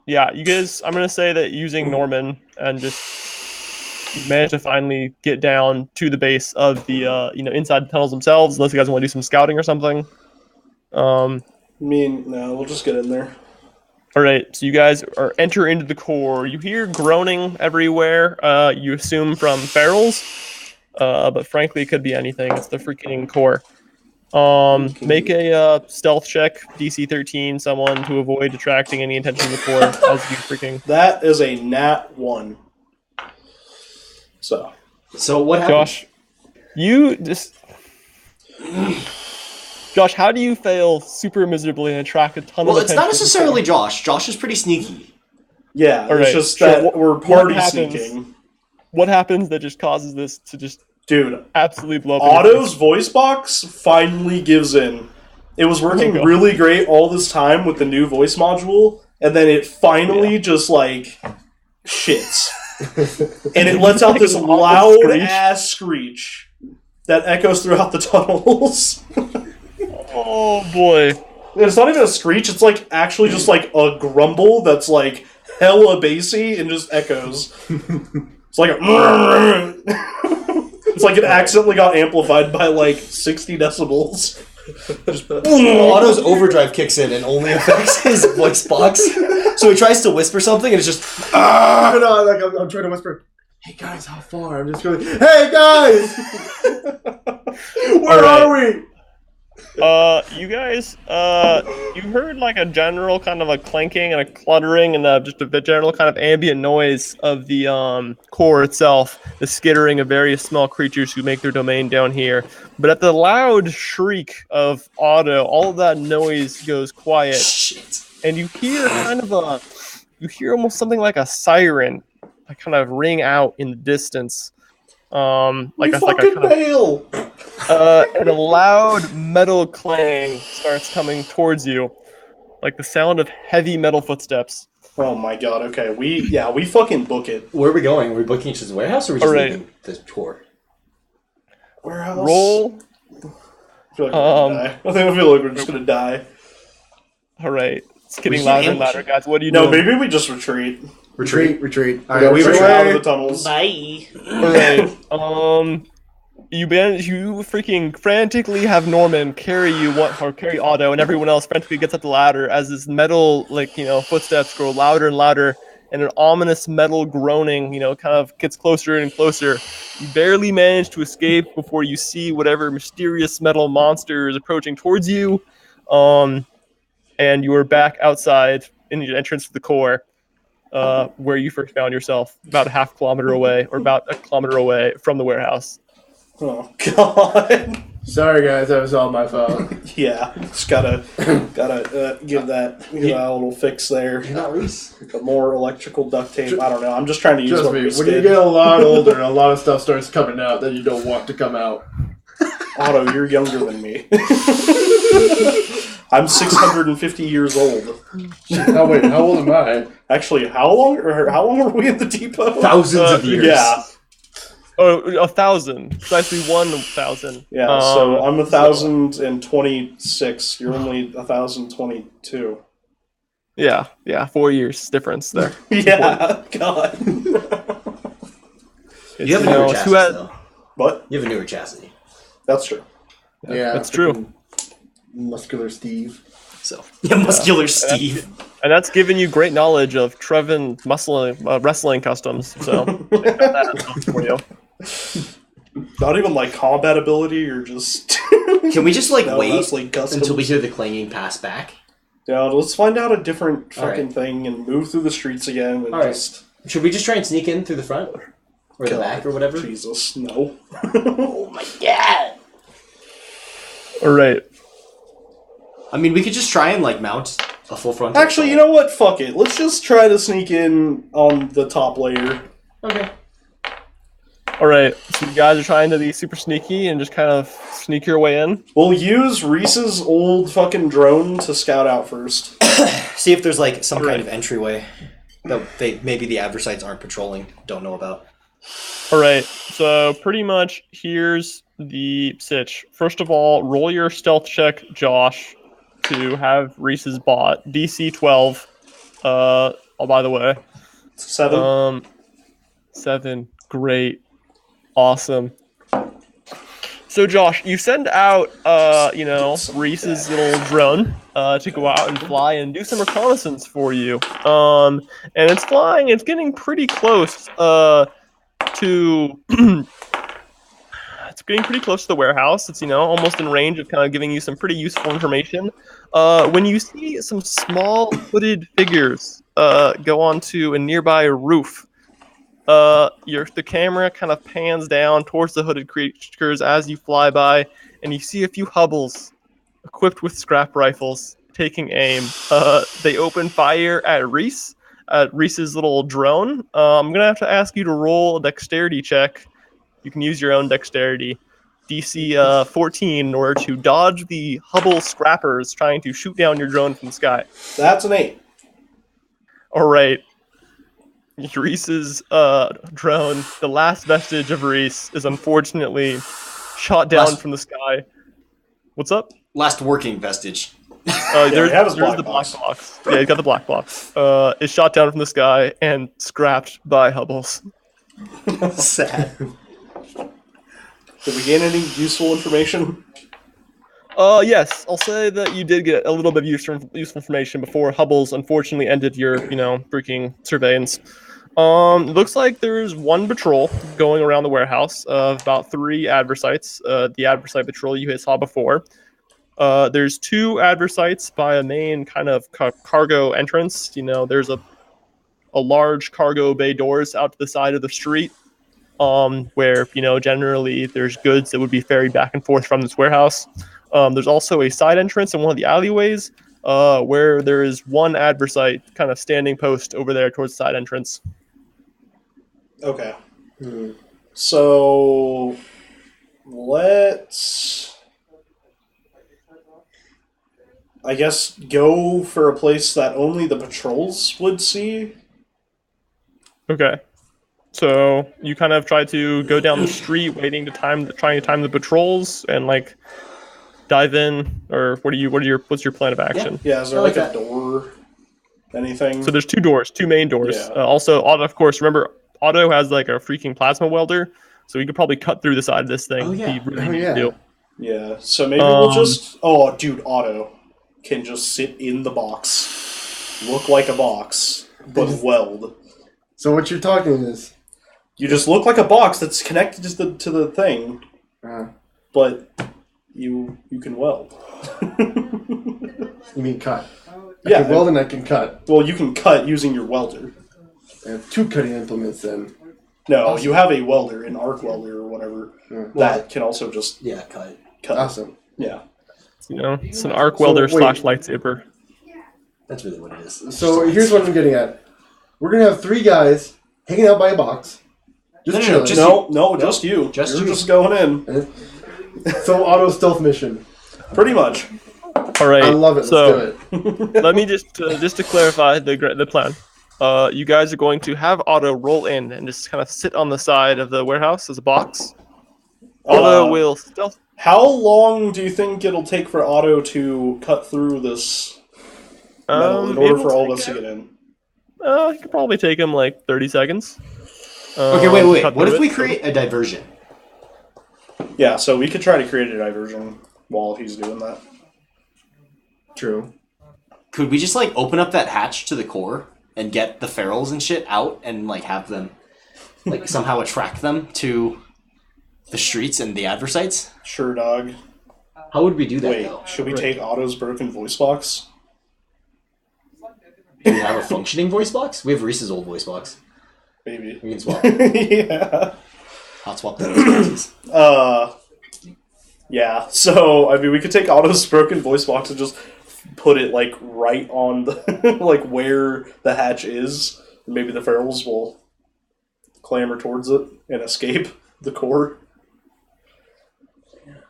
S1: Yeah, you guys. I'm gonna say that using Norman and just managed to finally get down to the base of the inside the tunnels themselves. Unless you guys want to do some scouting or something.
S4: I mean, no, we'll just get in there.
S1: All right, so you guys enter into the core. You hear groaning everywhere. You assume from ferals, but frankly, it could be anything. It's the freaking core. Make a stealth check, DC 13, someone to avoid attracting any attention to the core as you freaking.
S4: That is a nat 1. So
S3: So what happened?
S1: Josh, you just. Josh, how do you fail super miserably and attract a ton of
S3: Well,
S1: attention?
S3: it's not necessarily Josh. Josh is pretty sneaky.
S4: yeah,
S1: All
S4: it's
S1: right,
S4: just
S1: sure,
S4: that we're party
S1: happens?
S4: seeking.
S1: What happens that just causes this to just
S4: Dude,
S1: absolutely blow up? in your face?
S4: Otto's voice box finally gives in. It was working
S1: God.
S4: really great all this time with the new voice module, and then it finally just like shits. And it lets out
S1: Like
S4: this
S1: an awful
S4: loud
S1: screech.
S4: ass screech that echoes throughout the tunnels.
S1: Oh boy.
S4: And it's not even a screech, it's like actually just like a grumble that's like hella bassy and just echoes. It's like a it's like it accidentally got amplified by like 60 decibels.
S3: Otto's overdrive kicks in and only affects his voice box. So he tries to whisper something and it's just
S6: No, like I'm trying to whisper. Hey guys, how far? I'm just going. Hey guys, where
S1: All
S6: are we?
S1: You guys, you heard like a general kind of a clanking and a cluttering and just a bit general kind of ambient noise of the core itself, the skittering of various small creatures who make their domain down here. But at the loud shriek of Otto, all of that noise goes quiet,
S3: shit.
S1: and you hear almost something like a siren, like kind of ring out in the distance. Like a
S4: fucking
S1: kind of
S4: bail!
S1: and a loud metal clang starts coming towards you, like the sound of heavy metal footsteps.
S4: Oh my god, okay. We fucking book it.
S3: Where are we going? Are we booking each other's warehouse or are we just
S1: Alright.
S3: leaving the tour?
S4: Warehouse.
S1: Roll.
S4: I feel like we're gonna die. I feel like we're just gonna die.
S1: All right, it's getting
S3: should
S1: louder and
S3: ambush
S1: louder, guys. What are you
S4: No,
S1: doing?
S4: maybe we just retreat.
S6: Retreat. All
S4: Yeah,
S6: right,
S4: we
S6: retreat.
S4: retreat out of the tunnels.
S3: Bye.
S1: All right. You freaking frantically have Norman carry carry Otto, and everyone else frantically gets up the ladder as this metal, footsteps grow louder and louder, and an ominous metal groaning, kind of gets closer and closer. You barely manage to escape before you see whatever mysterious metal monster is approaching towards you, and you are back outside in the entrance to the core. Where you first found yourself, about a half kilometer away, or about a kilometer away from the warehouse.
S4: Oh god.
S6: Sorry guys, that was all my fault.
S4: Yeah, just gotta give that a little fix there.
S3: You're not Reese.
S4: More electrical duct tape. I don't know. I'm just trying to use
S6: Trust
S4: what
S6: me,
S4: we
S6: when you
S4: did.
S6: get a lot older and a lot of stuff starts coming out that you don't want to come out.
S4: Otto, you're younger than me. I'm 650 years old.
S6: Oh wait, how old am I?
S4: Actually, how long were we at the depot?
S3: Thousands of years.
S4: Yeah.
S1: Oh, 1,000. Precisely 1,000.
S4: Yeah, so I'm 1,026. You're only 1,022.
S1: Yeah, 4 years difference there.
S4: Yeah, God.
S3: You have a newer chassis, though.
S4: What?
S3: You have a newer chassis.
S4: That's true.
S6: Yeah,
S1: that's true.
S6: Muscular Steve.
S3: So yeah, muscular Steve.
S1: And that's given you great knowledge of Trevin wrestling customs. So check that for you.
S4: Not even like combat ability or just.
S3: Can we just
S4: No,
S3: wait
S4: wrestling customs.
S3: until we hear the clanging pass back?
S4: Yeah, let's find out a different fucking
S3: Alright.
S4: thing and move through the streets again and
S3: Alright.
S4: just.
S3: Should we just try and sneak in through the front or the
S4: God,
S3: back or whatever?
S4: Jesus, no.
S3: Oh my god!
S1: All right.
S3: I mean, we could just try and like mount A full front.
S4: Actually, you know what? Fuck it. Let's just try to sneak in on the top layer.
S3: Okay.
S1: Alright, so you guys are trying to be super sneaky and just kind of sneak your way in?
S4: We'll use Reese's old fucking drone to scout out first.
S3: See if there's like some kind of entryway that maybe the Adversites aren't patrolling, don't know about.
S1: Alright, so pretty much here's the sitch. First of all, roll your stealth check, Josh, to have Reese's bot. DC 12. Oh, by the way.
S4: 7.
S1: 7. Great. Awesome. So, Josh, you send out, Reese's little drone to go out and fly and do some reconnaissance for you. And it's flying. It's getting pretty close to. It's getting pretty close to the warehouse. It's almost in range of kind of giving you some pretty useful information. When you see some small hooded figures go onto a nearby roof. The camera kind of pans down towards the hooded creatures as you fly by, and you see a few hubbles equipped with scrap rifles taking aim. They open fire at Reese's little drone. I'm gonna have to ask you to roll a dexterity check. You can use your own dexterity. DC 14 in order to dodge the Hubble scrappers trying to shoot down your drone from the sky.
S4: That's an 8.
S1: Alright. Reese's drone, the last vestige of Reese, is unfortunately shot down from the sky. What's up?
S3: Last working vestige.
S1: There's the black box. Yeah, you got the black box. It's shot down from the sky and scrapped by Hubbles.
S3: Sad.
S4: Did we gain any useful information?
S1: Yes, I'll say that you did get a little bit of useful information before Hubbles unfortunately ended your, freaking surveillance. It looks like there's one patrol going around the warehouse of about 3 Adversites. The Adversite patrol you saw before. There's 2 Adversites by a main kind of cargo entrance. There's a large cargo bay doors out to the side of the street. Where generally there's goods that would be ferried back and forth from this warehouse. There's also a side entrance in one of the alleyways where there is one Adversite kind of standing post over there towards the side entrance.
S4: Okay. So let's, I guess, go for a place that only the patrols would see.
S1: Okay. So you kind of try to go down the street, trying to time the patrols, and dive in, or what's your plan of action?
S4: Yeah, is there like a door? Anything?
S1: So there's 2 main doors.
S4: Yeah.
S1: Also, Otto, of course, remember, Otto has a freaking plasma welder, so he could probably cut through the side of this thing.
S3: Oh, yeah.
S1: If he really needed to.
S4: Yeah, so maybe we'll just... Oh, dude, Otto can just sit in the box, look like a box, but weld.
S6: So what you're talking is...
S4: You just look like a box that's connected to the thing, but you can weld.
S6: You mean cut? I
S4: Yeah.
S6: can weld and I can cut.
S4: Well, you can cut using your welder.
S6: I have 2 cutting implements then.
S4: No, you have a welder, an arc welder or whatever, that can also just
S3: cut.
S6: Awesome.
S4: Yeah.
S1: It's an arc welder / lightsaber.
S3: That's really what it is.
S6: So here's what I'm getting at. We're going to have 3 guys hanging out by a box. Just chilling.
S4: Just you.
S3: Just
S4: You're
S3: you.
S4: just going in.
S6: So auto stealth mission.
S4: Pretty much.
S1: All right.
S6: I love it. Let's
S1: So
S6: do it.
S1: let me just to clarify the plan. You guys are going to have Otto roll in and just kind of sit on the side of the warehouse as a box. Otto will stealth.
S4: How long do you think it'll take for Otto to cut through this metal in order for all of us to get in?
S1: It could probably take him 30 seconds.
S3: Okay, wait.
S1: cut
S3: What
S1: through
S3: if we
S1: it.
S3: create a diversion?
S4: Yeah, so we could try to create a diversion while he's doing that.
S6: True.
S3: Could we just open up that hatch to the core and get the ferals and shit out and have them somehow attract them to the streets and the Adversites?
S4: Sure, dog.
S3: How would we do that?
S4: Wait,
S3: though?
S4: should we take Otto's broken voice box?
S3: Do we have a functioning voice box? We have Reese's old voice box.
S4: Maybe.
S3: We can swap.
S4: Yeah.
S3: Hot swap those boxes.
S4: Yeah, so, I mean, we could take Otto's broken voice box and just put it like right on the like where the hatch is. Maybe the ferals will clamber towards it and escape the core.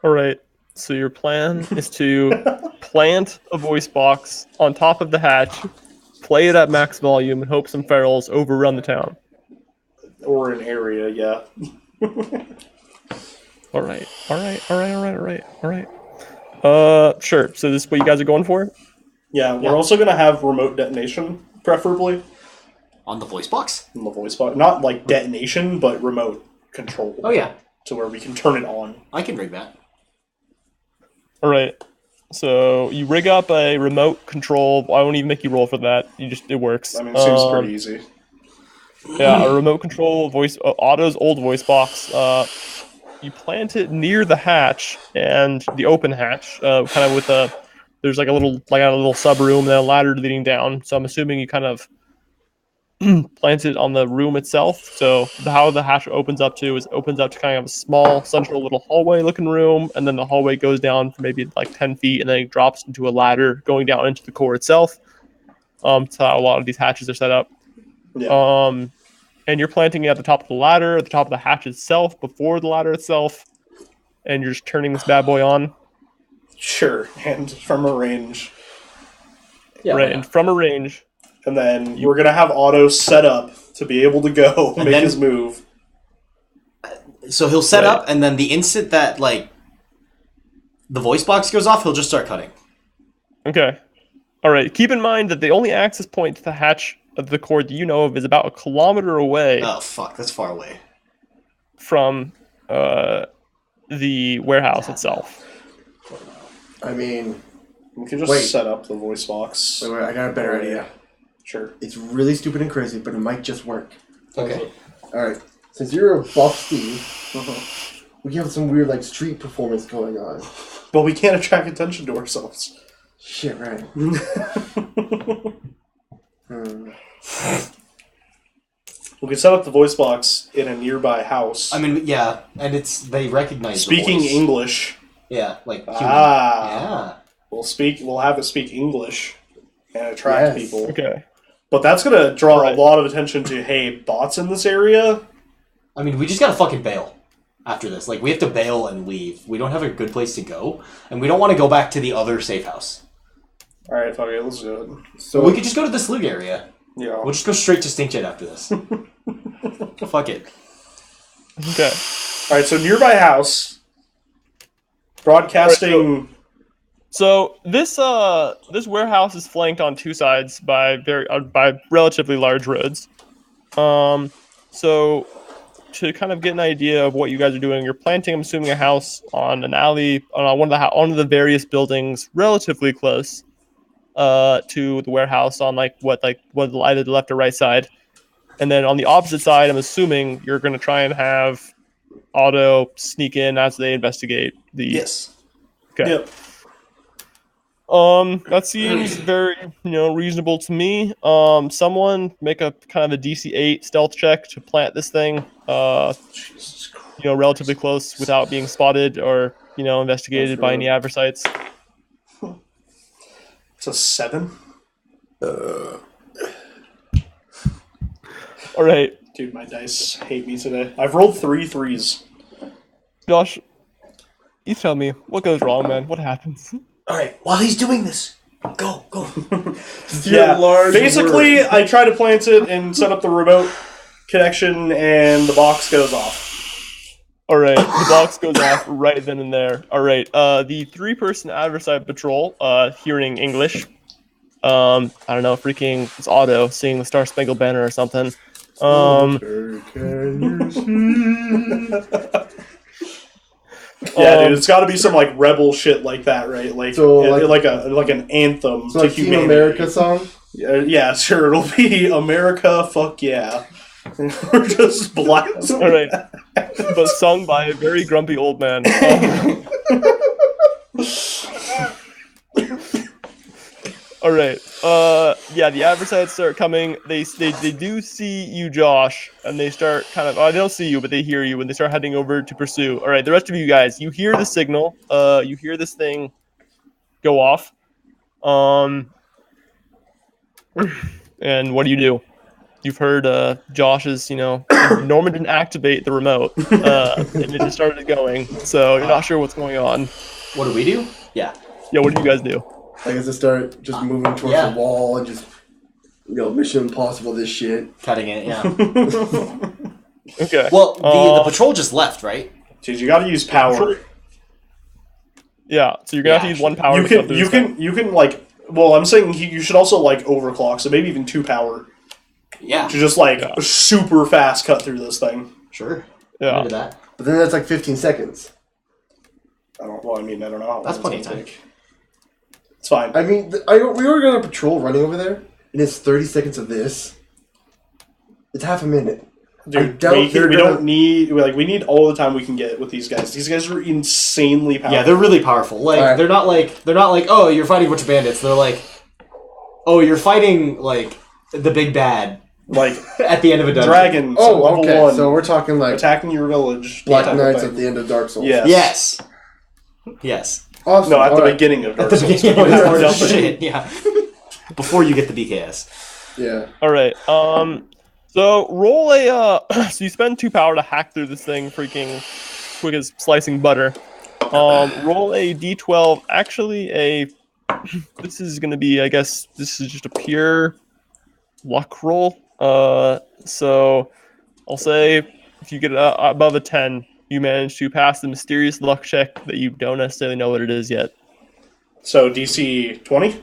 S1: All right. So your plan is to plant a voice box on top of the hatch, play it at max volume, and hope some ferals overrun the town.
S4: Or an area, yeah.
S1: All right. Sure. So this is what you guys are going for?
S4: Yeah, we're also going to have remote detonation, preferably,
S3: On the voice box?
S4: in the voice box. Not like detonation, but remote control.
S3: Oh, yeah.
S4: To where we can turn it on.
S3: I can rig that.
S1: All right. So you rig up a remote control. I won't even make you roll for that. It works.
S4: I mean, it seems pretty easy.
S1: Yeah, a remote control voice, Otto's old voice box. You plant it near the hatch and the open hatch, kind of with a. There's like a little sub room and a ladder leading down. So I'm assuming you kind of plant it on the room itself. So how the hatch opens up to is it opens up to kind of a small central little hallway looking room, and then the hallway goes down for maybe like 10 feet, and then it drops into a ladder going down into the core itself. That's how a lot of these hatches are set up.
S4: Yeah.
S1: And you're planting it at the top of the ladder, at the top of the hatch itself, before the ladder itself, and you're just turning this bad boy on.
S4: Sure, and from a range.
S3: Yeah.
S1: Right, and from a range.
S4: And then we're going to have Otto set up to be able to go make
S3: then-
S4: his move.
S3: So he'll set
S1: Right.
S3: up, and then the instant that, like, the voice box goes off, he'll just start cutting.
S1: Okay. All right. Keep in mind that the only access point to the hatch of the core that you know of is about 1 kilometer away
S3: Oh, fuck. That's far away.
S1: from the warehouse itself.
S6: I mean,
S4: We can just
S6: Wait.
S4: set up the voice box.
S6: wait, I got a better idea.
S4: Sure.
S6: It's really stupid and crazy, but it might just work.
S3: Okay.
S6: Alright, since you're a buff Steve, we have some weird, like, street performance going on.
S4: But we can't attract attention to ourselves.
S6: Shit, right.
S4: We can set up the voice box in a nearby house.
S3: I mean, yeah, and they recognize
S4: Speaking
S3: the voice.
S4: English.
S3: Yeah, like human.
S4: Ah.
S3: Yeah.
S4: We'll have it speak English and attract
S6: Yes.
S4: people.
S1: Okay.
S4: But that's gonna draw
S1: Right.
S4: a lot of attention to, hey, bots in this area.
S3: I mean, we just gotta fucking bail after this. Like, we have to bail and leave. We don't have a good place to go, and we don't want to go back to the other safe house.
S4: Alright, fuck it, let's do it.
S6: So,
S3: We could just go to the Slug area.
S4: Yeah.
S3: We'll just go straight to Stinkjet after this. Fuck it.
S1: Okay.
S4: Alright, so nearby house. Broadcasting.
S1: So this warehouse is flanked on two sides by by relatively large roads. So to kind of get an idea of what you guys are doing, you're planting, I'm assuming, a house on an alley on one of the various buildings relatively close to the warehouse on what either the left or right side. And then on the opposite side, I'm assuming you're going to try and have Otto sneak in as they investigate the.
S3: Yes.
S1: Okay.
S4: Yep.
S1: That seems very, reasonable to me. Someone make a kind of a DC-8 stealth check to plant this thing,
S4: Jesus Christ.
S1: relatively close without being spotted or, investigated by any adversites.
S4: It's a 7.
S1: All right,
S4: Dude, my dice hate me today. I've rolled 3 3s.
S1: Josh, you tell me what goes wrong, man. What happens?
S3: Alright, while he's doing this, go.
S4: Yeah,
S6: large
S4: basically,
S6: word.
S4: I try to plant it and set up the remote connection, and the box goes off.
S1: All right, the box goes off right then and there. All right, the 3-person adversary patrol, hearing English, I don't know, freaking it's Otto singing the Star Spangled Banner or something.
S6: Can you see?
S4: Yeah, dude, it's got to be some like rebel shit like that, right? Like,
S6: So,
S4: like an anthem
S6: So,
S4: to
S6: like, Team
S4: humanity.
S6: America song?
S4: Yeah, sure, it'll be America. Fuck yeah, we're just blasting.
S1: All right, but sung by a very grumpy old man. All right. Yeah, the adversaries start coming. They do see you, Josh, and they start kind of. Oh, they don't see you, but they hear you, and they start heading over to pursue. All right, the rest of you guys, you hear the signal. You hear this thing go off. And what do? You've heard Josh's, Norman didn't activate the remote, and it just started going. So you're not sure what's going on.
S3: What do we do? Yeah.
S1: Yeah, what do you guys do?
S6: I guess I start just moving towards
S3: Yeah.
S6: the wall and just, Mission Impossible this shit.
S3: Cutting it, yeah.
S1: Okay.
S3: Well, the patrol just left, right?
S4: Dude, you got to use power.
S1: Yeah, so you're gonna have to use one power.
S4: You can like. Well, I'm saying you should also like overclock, so maybe even 2 power
S3: Yeah.
S4: to just super fast cut through this thing.
S3: Sure.
S1: Yeah.
S3: Into that.
S6: But then that's like 15 seconds.
S4: I don't know. How
S3: That's
S4: long
S3: plenty
S4: it's
S3: of
S4: gonna
S3: time.
S4: take. It's fine.
S6: I mean, we were on a patrol running over there, and it's 30 seconds of this. It's half a minute.
S4: Dude, we don't need we need all the time we can get with these guys. These guys are insanely powerful.
S3: Yeah, they're really powerful. Like
S6: Alright.
S3: they're not like, oh, you're fighting a bunch of bandits. They're like, oh, you're fighting like the big bad
S4: like
S3: at the end of a dungeon.
S4: dragons.
S6: Oh,
S4: level
S6: okay.
S4: 1,
S6: So we're talking like
S4: attacking your village.
S6: Black
S4: type of
S6: Knights
S4: thing.
S6: at the end of Dark Souls.
S4: Yes.
S3: Yes.
S6: Awesome.
S4: No, at the
S6: Alright.
S4: beginning of Dark
S3: The
S4: Souls.
S3: beginning
S4: but you have to
S3: of
S4: jump in.
S3: shit, yeah. Before you get the BKS.
S6: Yeah.
S1: All right. So roll a. So you spend 2 power to hack through this thing, freaking quick as slicing butter. Roll a d12. Actually, this is gonna be. I guess this is just a pure luck roll. So I'll say if you get above a 10, you manage to pass the mysterious luck check that you don't necessarily know what it is yet.
S4: So DC 20?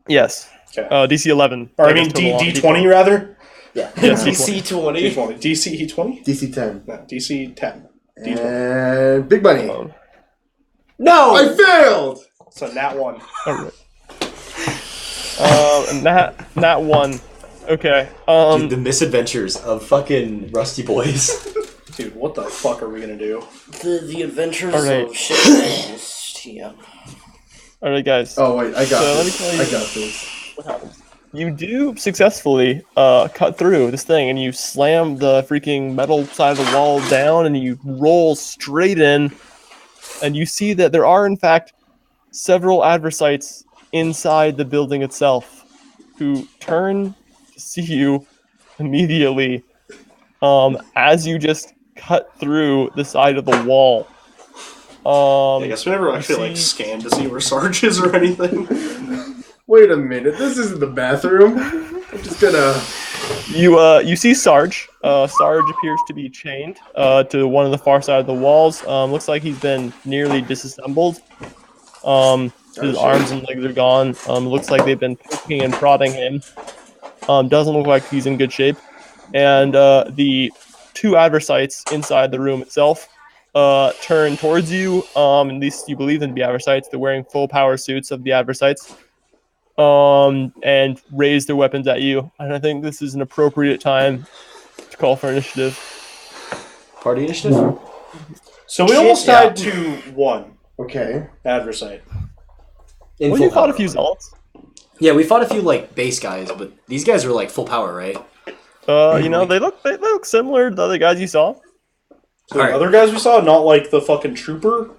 S1: Yes.
S4: Okay.
S1: DC 11.
S4: Or I mean D20 rather?
S3: Yeah.
S1: Yes,
S3: DC20.
S4: D20. DC 20?
S6: DC 10.
S4: No, DC 10. D20.
S6: And Big Bunny.
S3: No!
S6: I failed!
S4: So nat 1.
S1: All right. And that one. Okay.
S3: Dude, the misadventures of fucking Rusty Boys.
S4: Dude, what the fuck are we gonna do?
S5: The adventures
S1: Alright.
S5: of shit. Yeah.
S1: All right, guys.
S6: Oh, wait. I got
S1: So let me
S6: this.
S1: tell you-
S6: I got this.
S1: What happens? You do successfully cut through this thing, and you slam the freaking metal side of the wall down, and you roll straight in, and you see that there are, in fact, several adversites inside the building itself, who turn to see you immediately as you just cut through the side of the wall.
S4: I guess we never actually
S1: see-
S4: scanned to see where Sarge is or anything.
S6: Wait a minute. This isn't the bathroom. I'm just gonna...
S1: You see Sarge. Sarge appears to be chained to one of the far side of the walls. Looks like he's been nearly disassembled. His arms and legs are gone. Looks like they've been poking and prodding him. Doesn't look like he's in good shape. And the 2 adversites inside the room itself turn towards you. At least you believe them to be adversites. They're wearing full power suits of the adversites. And raise their weapons at you. And I think this is an appropriate time to call for initiative.
S3: Party initiative?
S4: So we almost died to 1
S6: Okay.
S4: adversite.
S3: In
S1: Well,
S3: full
S1: you fought
S3: power.
S1: a few zealots.
S3: Yeah, we fought a few like base guys, but these guys are like full power, right?
S1: They look similar to the other guys you saw.
S4: So the other guys we saw, not like the fucking trooper?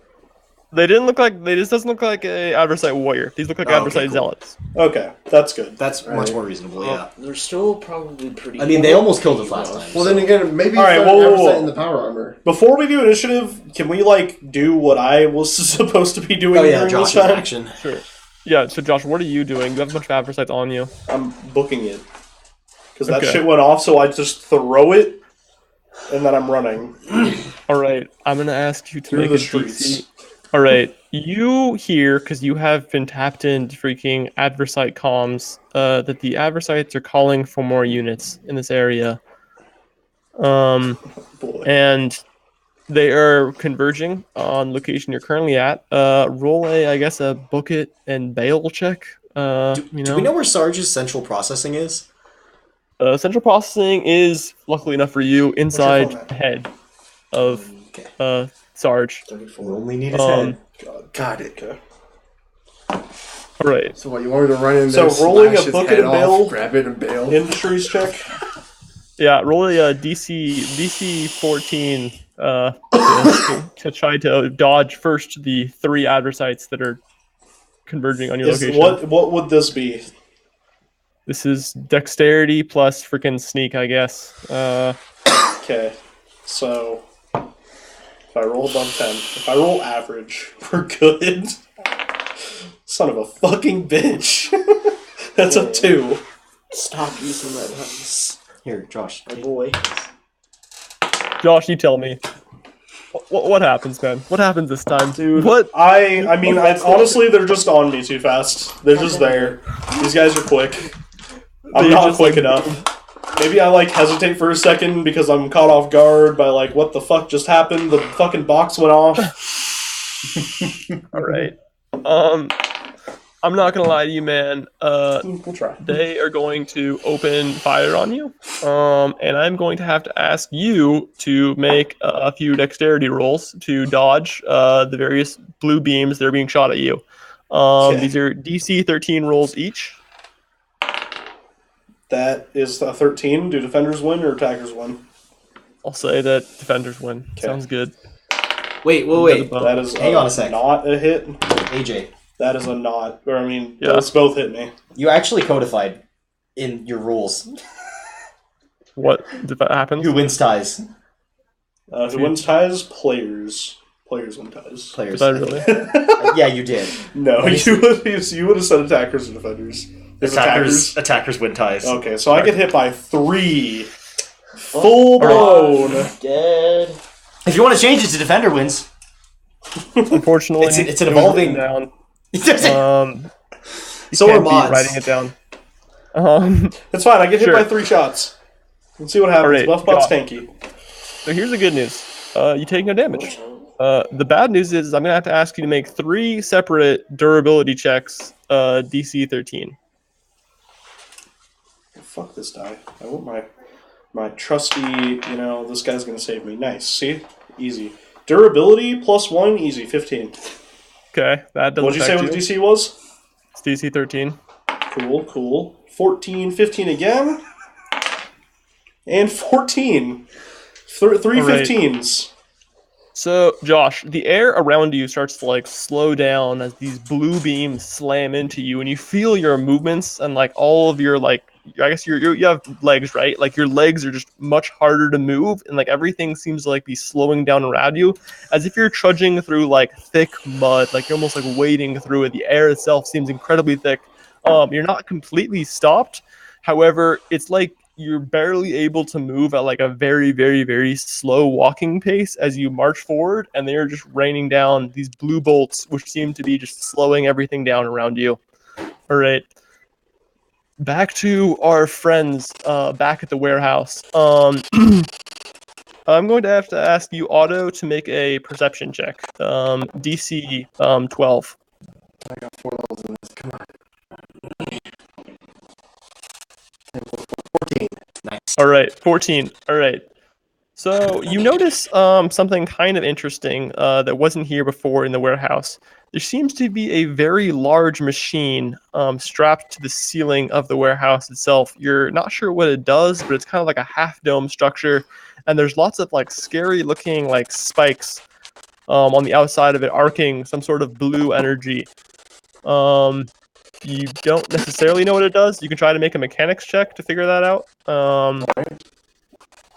S1: They just doesn't look like a adversate warrior. These look like adversate
S3: cool.
S1: zealots.
S4: Okay, that's good.
S3: That's much more reasonable, yeah.
S5: They're still probably pretty.
S3: I mean, they almost killed us last time.
S6: Well, then again, maybe
S4: All right,
S6: it's
S4: whoa,
S6: not
S4: whoa,
S6: adversate
S4: whoa.
S6: in the power armor.
S4: Before we do initiative, can we do what I was supposed to be doing
S3: Oh yeah,
S4: during this
S3: Josh's
S4: time?
S3: action.
S1: Sure. Yeah. So Josh, what are you doing? You have a bunch of adversites on you.
S4: I'm booking it. Because that
S1: Okay.
S4: shit went off, so I just throw it, and then I'm running.
S1: All right. I'm gonna ask you to
S4: Through
S1: make
S4: the
S1: a
S4: streets.
S1: DC. All right. You hear, because you have been tapped into freaking adversite comms, that the adversites are calling for more units in this area.
S4: Boy.
S1: And they are converging on location you're currently at. Roll a book it and bail check.
S3: Do we know where Sarge's central processing is?
S1: Central processing is, luckily enough for you, inside
S4: phone at?
S1: the head of
S3: Okay.
S1: Sarge.
S3: We only need his
S1: Um,
S3: head.
S6: Got it.
S4: Okay.
S1: All right.
S6: So what, you want me to run in
S4: So
S6: there,
S4: rolling
S6: slash
S4: a
S6: his
S4: bucket
S6: head
S4: and bail?
S6: off, grab it and bail?
S4: Industries check.
S1: Yeah, roll a DC 14 to try to dodge first the 3 adversites that are converging on your
S4: Is
S1: location.
S4: what would this be?
S1: This is dexterity plus freaking sneak, I guess.
S4: Okay, so if I roll above 10, if I roll average, we're good. Son of a fucking bitch. That's a 2.
S5: Stop using that house.
S3: Here, Josh.
S5: My boy.
S1: Josh, you tell me. What happens, man? What happens this time?
S4: Dude,
S1: What?
S4: I mean, honestly, they're just on me too fast. They're just there. These guys are quick. I'm
S1: They're
S4: not
S1: just
S4: quick
S1: like-
S4: enough. Maybe I, like, hesitate for a second because I'm caught off guard by, like, what the fuck just happened? The fucking box went off.
S1: All right. I'm not gonna lie to you, man.
S4: We'll try.
S1: They are going to open fire on you. And I'm going to have to ask you to make a few dexterity rolls to dodge the various blue beams that are being shot at you.
S4: Okay.
S1: These are DC 13 rolls each.
S4: That is a 13. Do defenders win or attackers win?
S1: I'll say that defenders win.
S4: Okay.
S1: Sounds good.
S3: Wait.
S4: That is
S3: Hang on a sec.
S4: not a hit.
S3: AJ,
S4: That is a not. Or, I mean,
S1: Yeah.
S4: those both hit me.
S3: you actually codified in your rules
S1: What happens?
S3: who wins ties.
S4: Who wins ties? Players. Players win ties.
S3: Players.
S1: Did I really?
S3: Yeah, you did.
S4: No, you would have said attackers or defenders. It's
S3: Attackers win ties.
S4: Okay, so I get hit by 3. Full blown.
S5: Dead.
S3: If you want to change it to defender wins.
S1: Unfortunately,
S3: It's an
S1: it was
S3: evolving-
S1: written
S3: That's
S1: down.
S3: so are
S1: Can't be
S3: mods.
S1: writing it down.
S4: It's fine, I get hit
S1: Sure.
S4: by 3 shots. Let's see what happens.
S1: Alright,
S4: Buff bot's
S1: go
S4: tanky.
S1: So here's the good news. You take no damage. The bad news is I'm gonna have to ask you to make 3 separate durability checks, DC 13.
S4: Fuck this die. I want my trusty, this guy's gonna save me. Nice. See? Easy. Durability +1, easy. 15.
S1: Okay, that doesn't
S4: What'd you say
S1: affect
S4: what DC was?
S1: It's DC 13.
S4: Cool. 14, 15 again. And 14. Three
S1: Alright.
S4: 15s.
S1: So, Josh, the air around you starts to like slow down as these blue beams slam into you, and you feel your movements and like all of your like, I guess you have legs, right? Like your legs are just much harder to move, and like everything seems to like be slowing down around you, as if you're trudging through like thick mud, like you're almost like wading through it. The air itself seems incredibly thick. You're not completely stopped, however, it's like you're barely able to move at like a very, very, very slow walking pace as you march forward, and they're just raining down these blue bolts, which seem to be just slowing everything down around you. All right. Back to our friends back at the warehouse. I'm going to have to ask you, Otto, to make a perception check. DC 12.
S6: I got 4 levels in this. Come on. 14.
S3: Nice.
S1: All right, 14. All right. So you notice something kind of interesting that wasn't here before in the warehouse. There seems to be a very large machine strapped to the ceiling of the warehouse itself. You're not sure what it does, but it's kind of like a half dome structure, and there's lots of like scary looking like spikes on the outside of it, arcing some sort of blue energy. You don't necessarily know what it does. You can try to make a mechanics check to figure that out.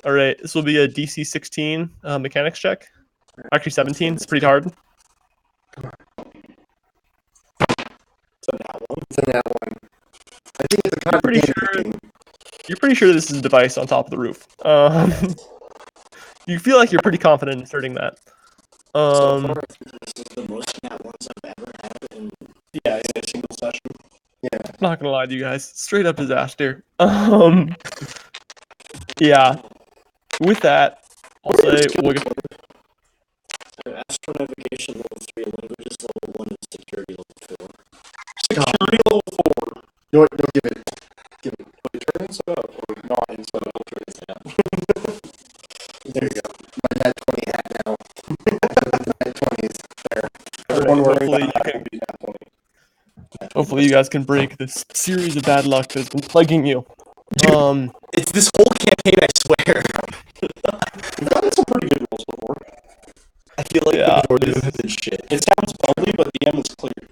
S1: All right, this will be a DC 16 mechanics check. Actually, 17. It's pretty hard.
S6: It's in that one. I think it's a
S1: You're pretty
S6: complicated
S1: sure.
S6: thing.
S1: You're pretty sure this is a device on top of the roof. You feel like you're pretty confident in asserting that.
S5: So far, this is the most nat ones I've ever had in
S4: Yeah, in a single session.
S6: Yeah.
S1: I'm not gonna lie to you guys. Straight up disaster. Yeah. With that, I'll say we'll get
S5: Astro Navigation level 3, languages level 1, and security level 4.
S4: Security level 4.
S6: You know what? No, give it. Give it.
S4: Wait, turn inside out or not inside out?
S6: There you go. My nat 20 hat now. Nat 20s. There.
S4: Everyone wearing
S1: hopefully
S4: that
S1: you
S4: can be nat 20.
S1: Hopefully you guys can break this series of bad luck that's been plaguing you.
S3: It's this whole campaign, I swear.
S4: We've gotten some pretty good rolls before.
S3: I feel like
S1: Yeah,
S3: the majority of them have been shit.
S4: It sounds bubbly, but the M is clear.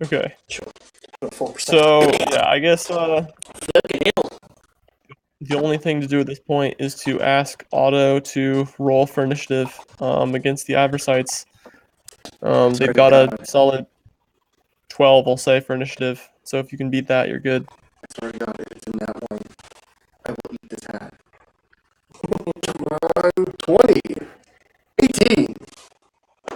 S1: Okay.
S4: 4%.
S1: So yeah, I guess the only thing to do at this point is to ask Otto to roll for initiative against the Aversites. They've got a solid 12, I'll say, for initiative. So if you can beat that, you're good.
S6: I swear to God, it's in that one. I will eat this hat. 20. 18.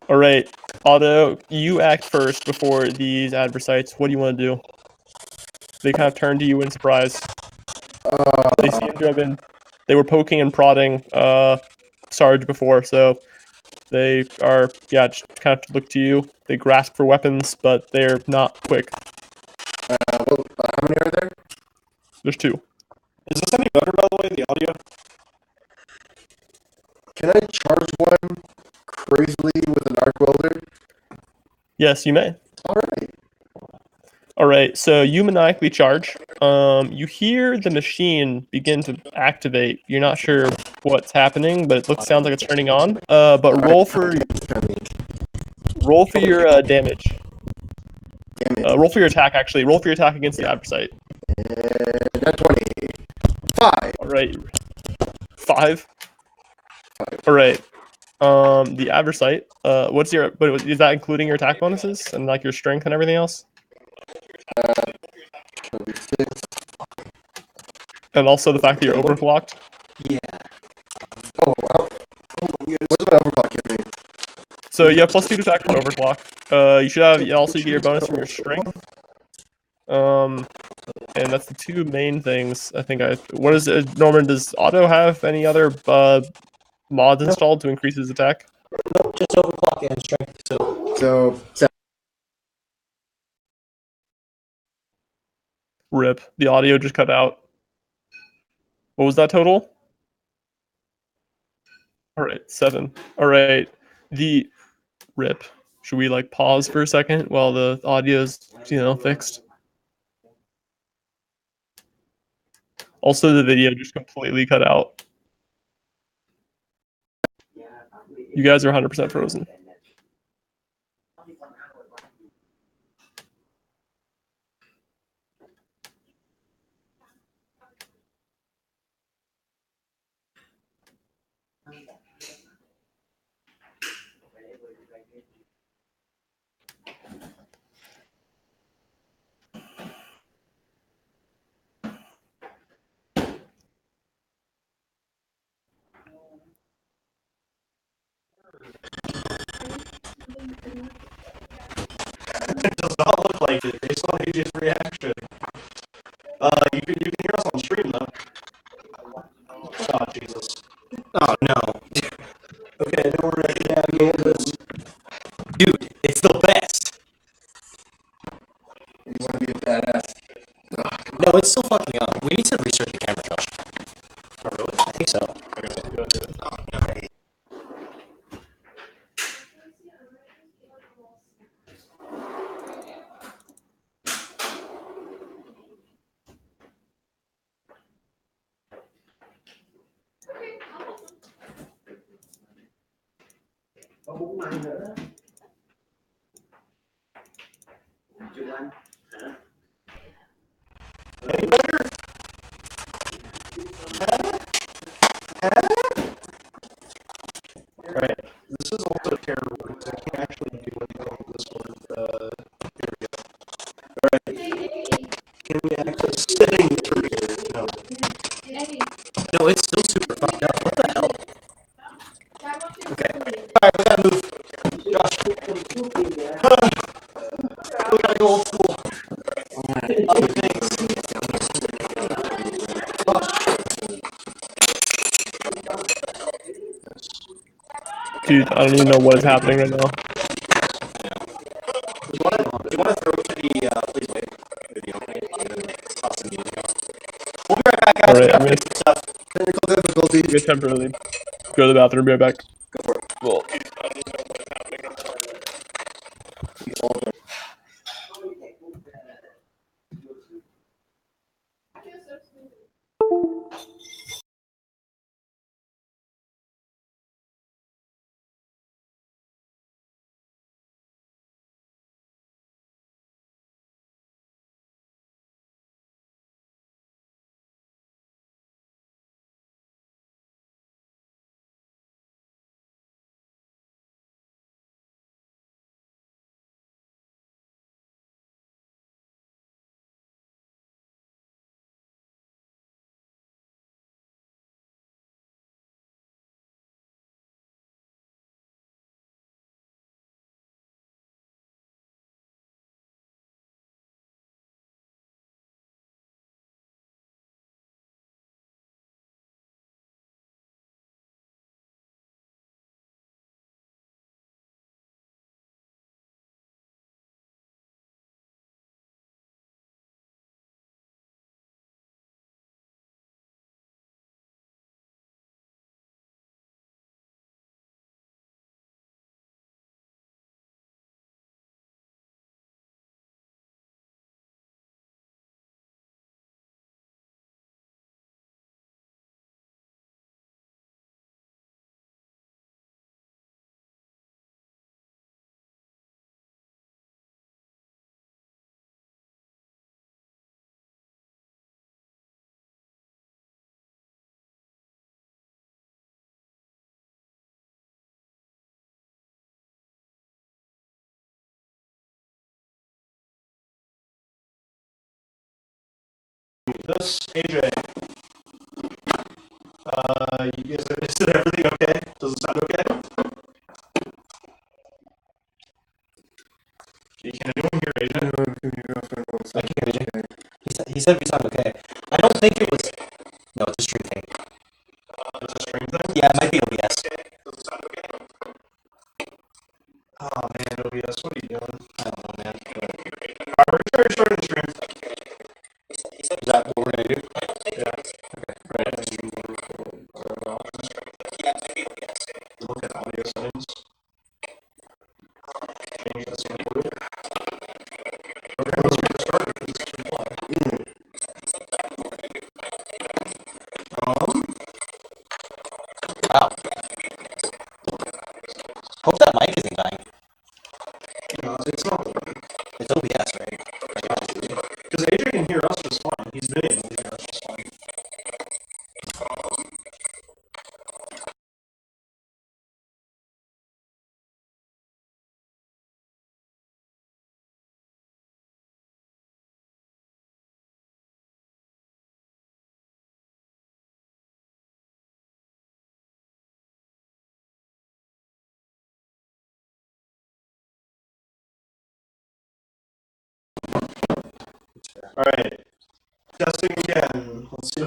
S1: All right, Otto, you act first before these Aversites. What do you want to do? They kind of turn to you in surprise. They seem to have been. They were poking and prodding Sarge before, so they are just kind of look to you. They grasp for weapons, but they're not quick.
S6: How many are there?
S1: There's two.
S4: Is this any better, by the way, the audio?
S6: Can I charge one crazily with an arc welder?
S1: Yes, you may.
S6: Alright.
S1: All right, so you maniacally charge. You hear the machine begin to activate. You're not sure what's happening, but sounds like it's turning on. But roll for your damage. Roll for your attack. Actually, roll for your attack against the Aversite.
S6: And that's 20. 5.
S1: All right, 5. All right. The Aversite. What's your? But is that including your attack bonuses and like your strength and everything else? And also the fact that you're overclocked.
S6: Oh, wow. What's my overclock give me?
S1: So you have +2 to attack from overclock. You should have also you get your bonus from your strength. And that's the two main things I think. What is it, Norman? Does Otto have any other mods installed to increase his attack?
S3: Nope, just overclock and strength.
S6: So, 7.
S1: Rip. The audio just cut out. What was that total? All right, 7. All right. The rip. Should we like pause for a second while the audio's fixed? Also, the video just completely cut out. You guys are 100% frozen.
S4: It does not look like it based on AJ's reaction. You can hear us on stream though. Oh Jesus.
S3: Oh no.
S4: Okay, now we're ready to navigate this.
S3: Dude, it's the best.
S6: You want to be a badass?
S3: No, it's still fucking on. We need to restart the camera, Josh.
S4: Oh really?
S3: I think so.
S4: Okay, go do it. Any better? Alright, this is also terrible because I can't actually do anything with this one. Here we go. Alright. Can we access settings for here? No.
S3: No, it's still super fucked up. What the hell? Okay.
S4: Alright, we gotta move. Josh. We gotta go old school. Other things.
S1: Dude, I don't even know what is happening right now.
S4: Do you want to throw it to the, please wait, video opening, and then toss the music on? We'll be right back, guys.
S1: All right, I'm gonna
S4: Stuff.
S6: Technical difficulties.
S1: temporarily go to the bathroom. Be right back.
S4: Go for it.
S1: Well,
S4: This AJ. Is everything okay? Does it sound okay? Can anyone hear AJ?
S3: I can't hear you. He said we sound okay. I don't think it was. No, it's a string thing.
S4: It's a string thing?
S3: Yeah, it might be OBS.
S4: Does it sound okay? Oh man, OBS, what are you doing?
S3: I don't know, man.
S4: Alright, we're gonna start the stream.
S3: Is that what we're gonna do?
S4: Yeah.
S3: Right.
S4: Look at audio settings. Change the sample. Okay, let's get started.
S3: Wow. Hope that mic isn't dying.
S4: No, it's not working.
S3: It's OBS, right?
S4: Because AJ can hear us just fine. He's been able to hear us just fine. Alright. Testing again. Let's see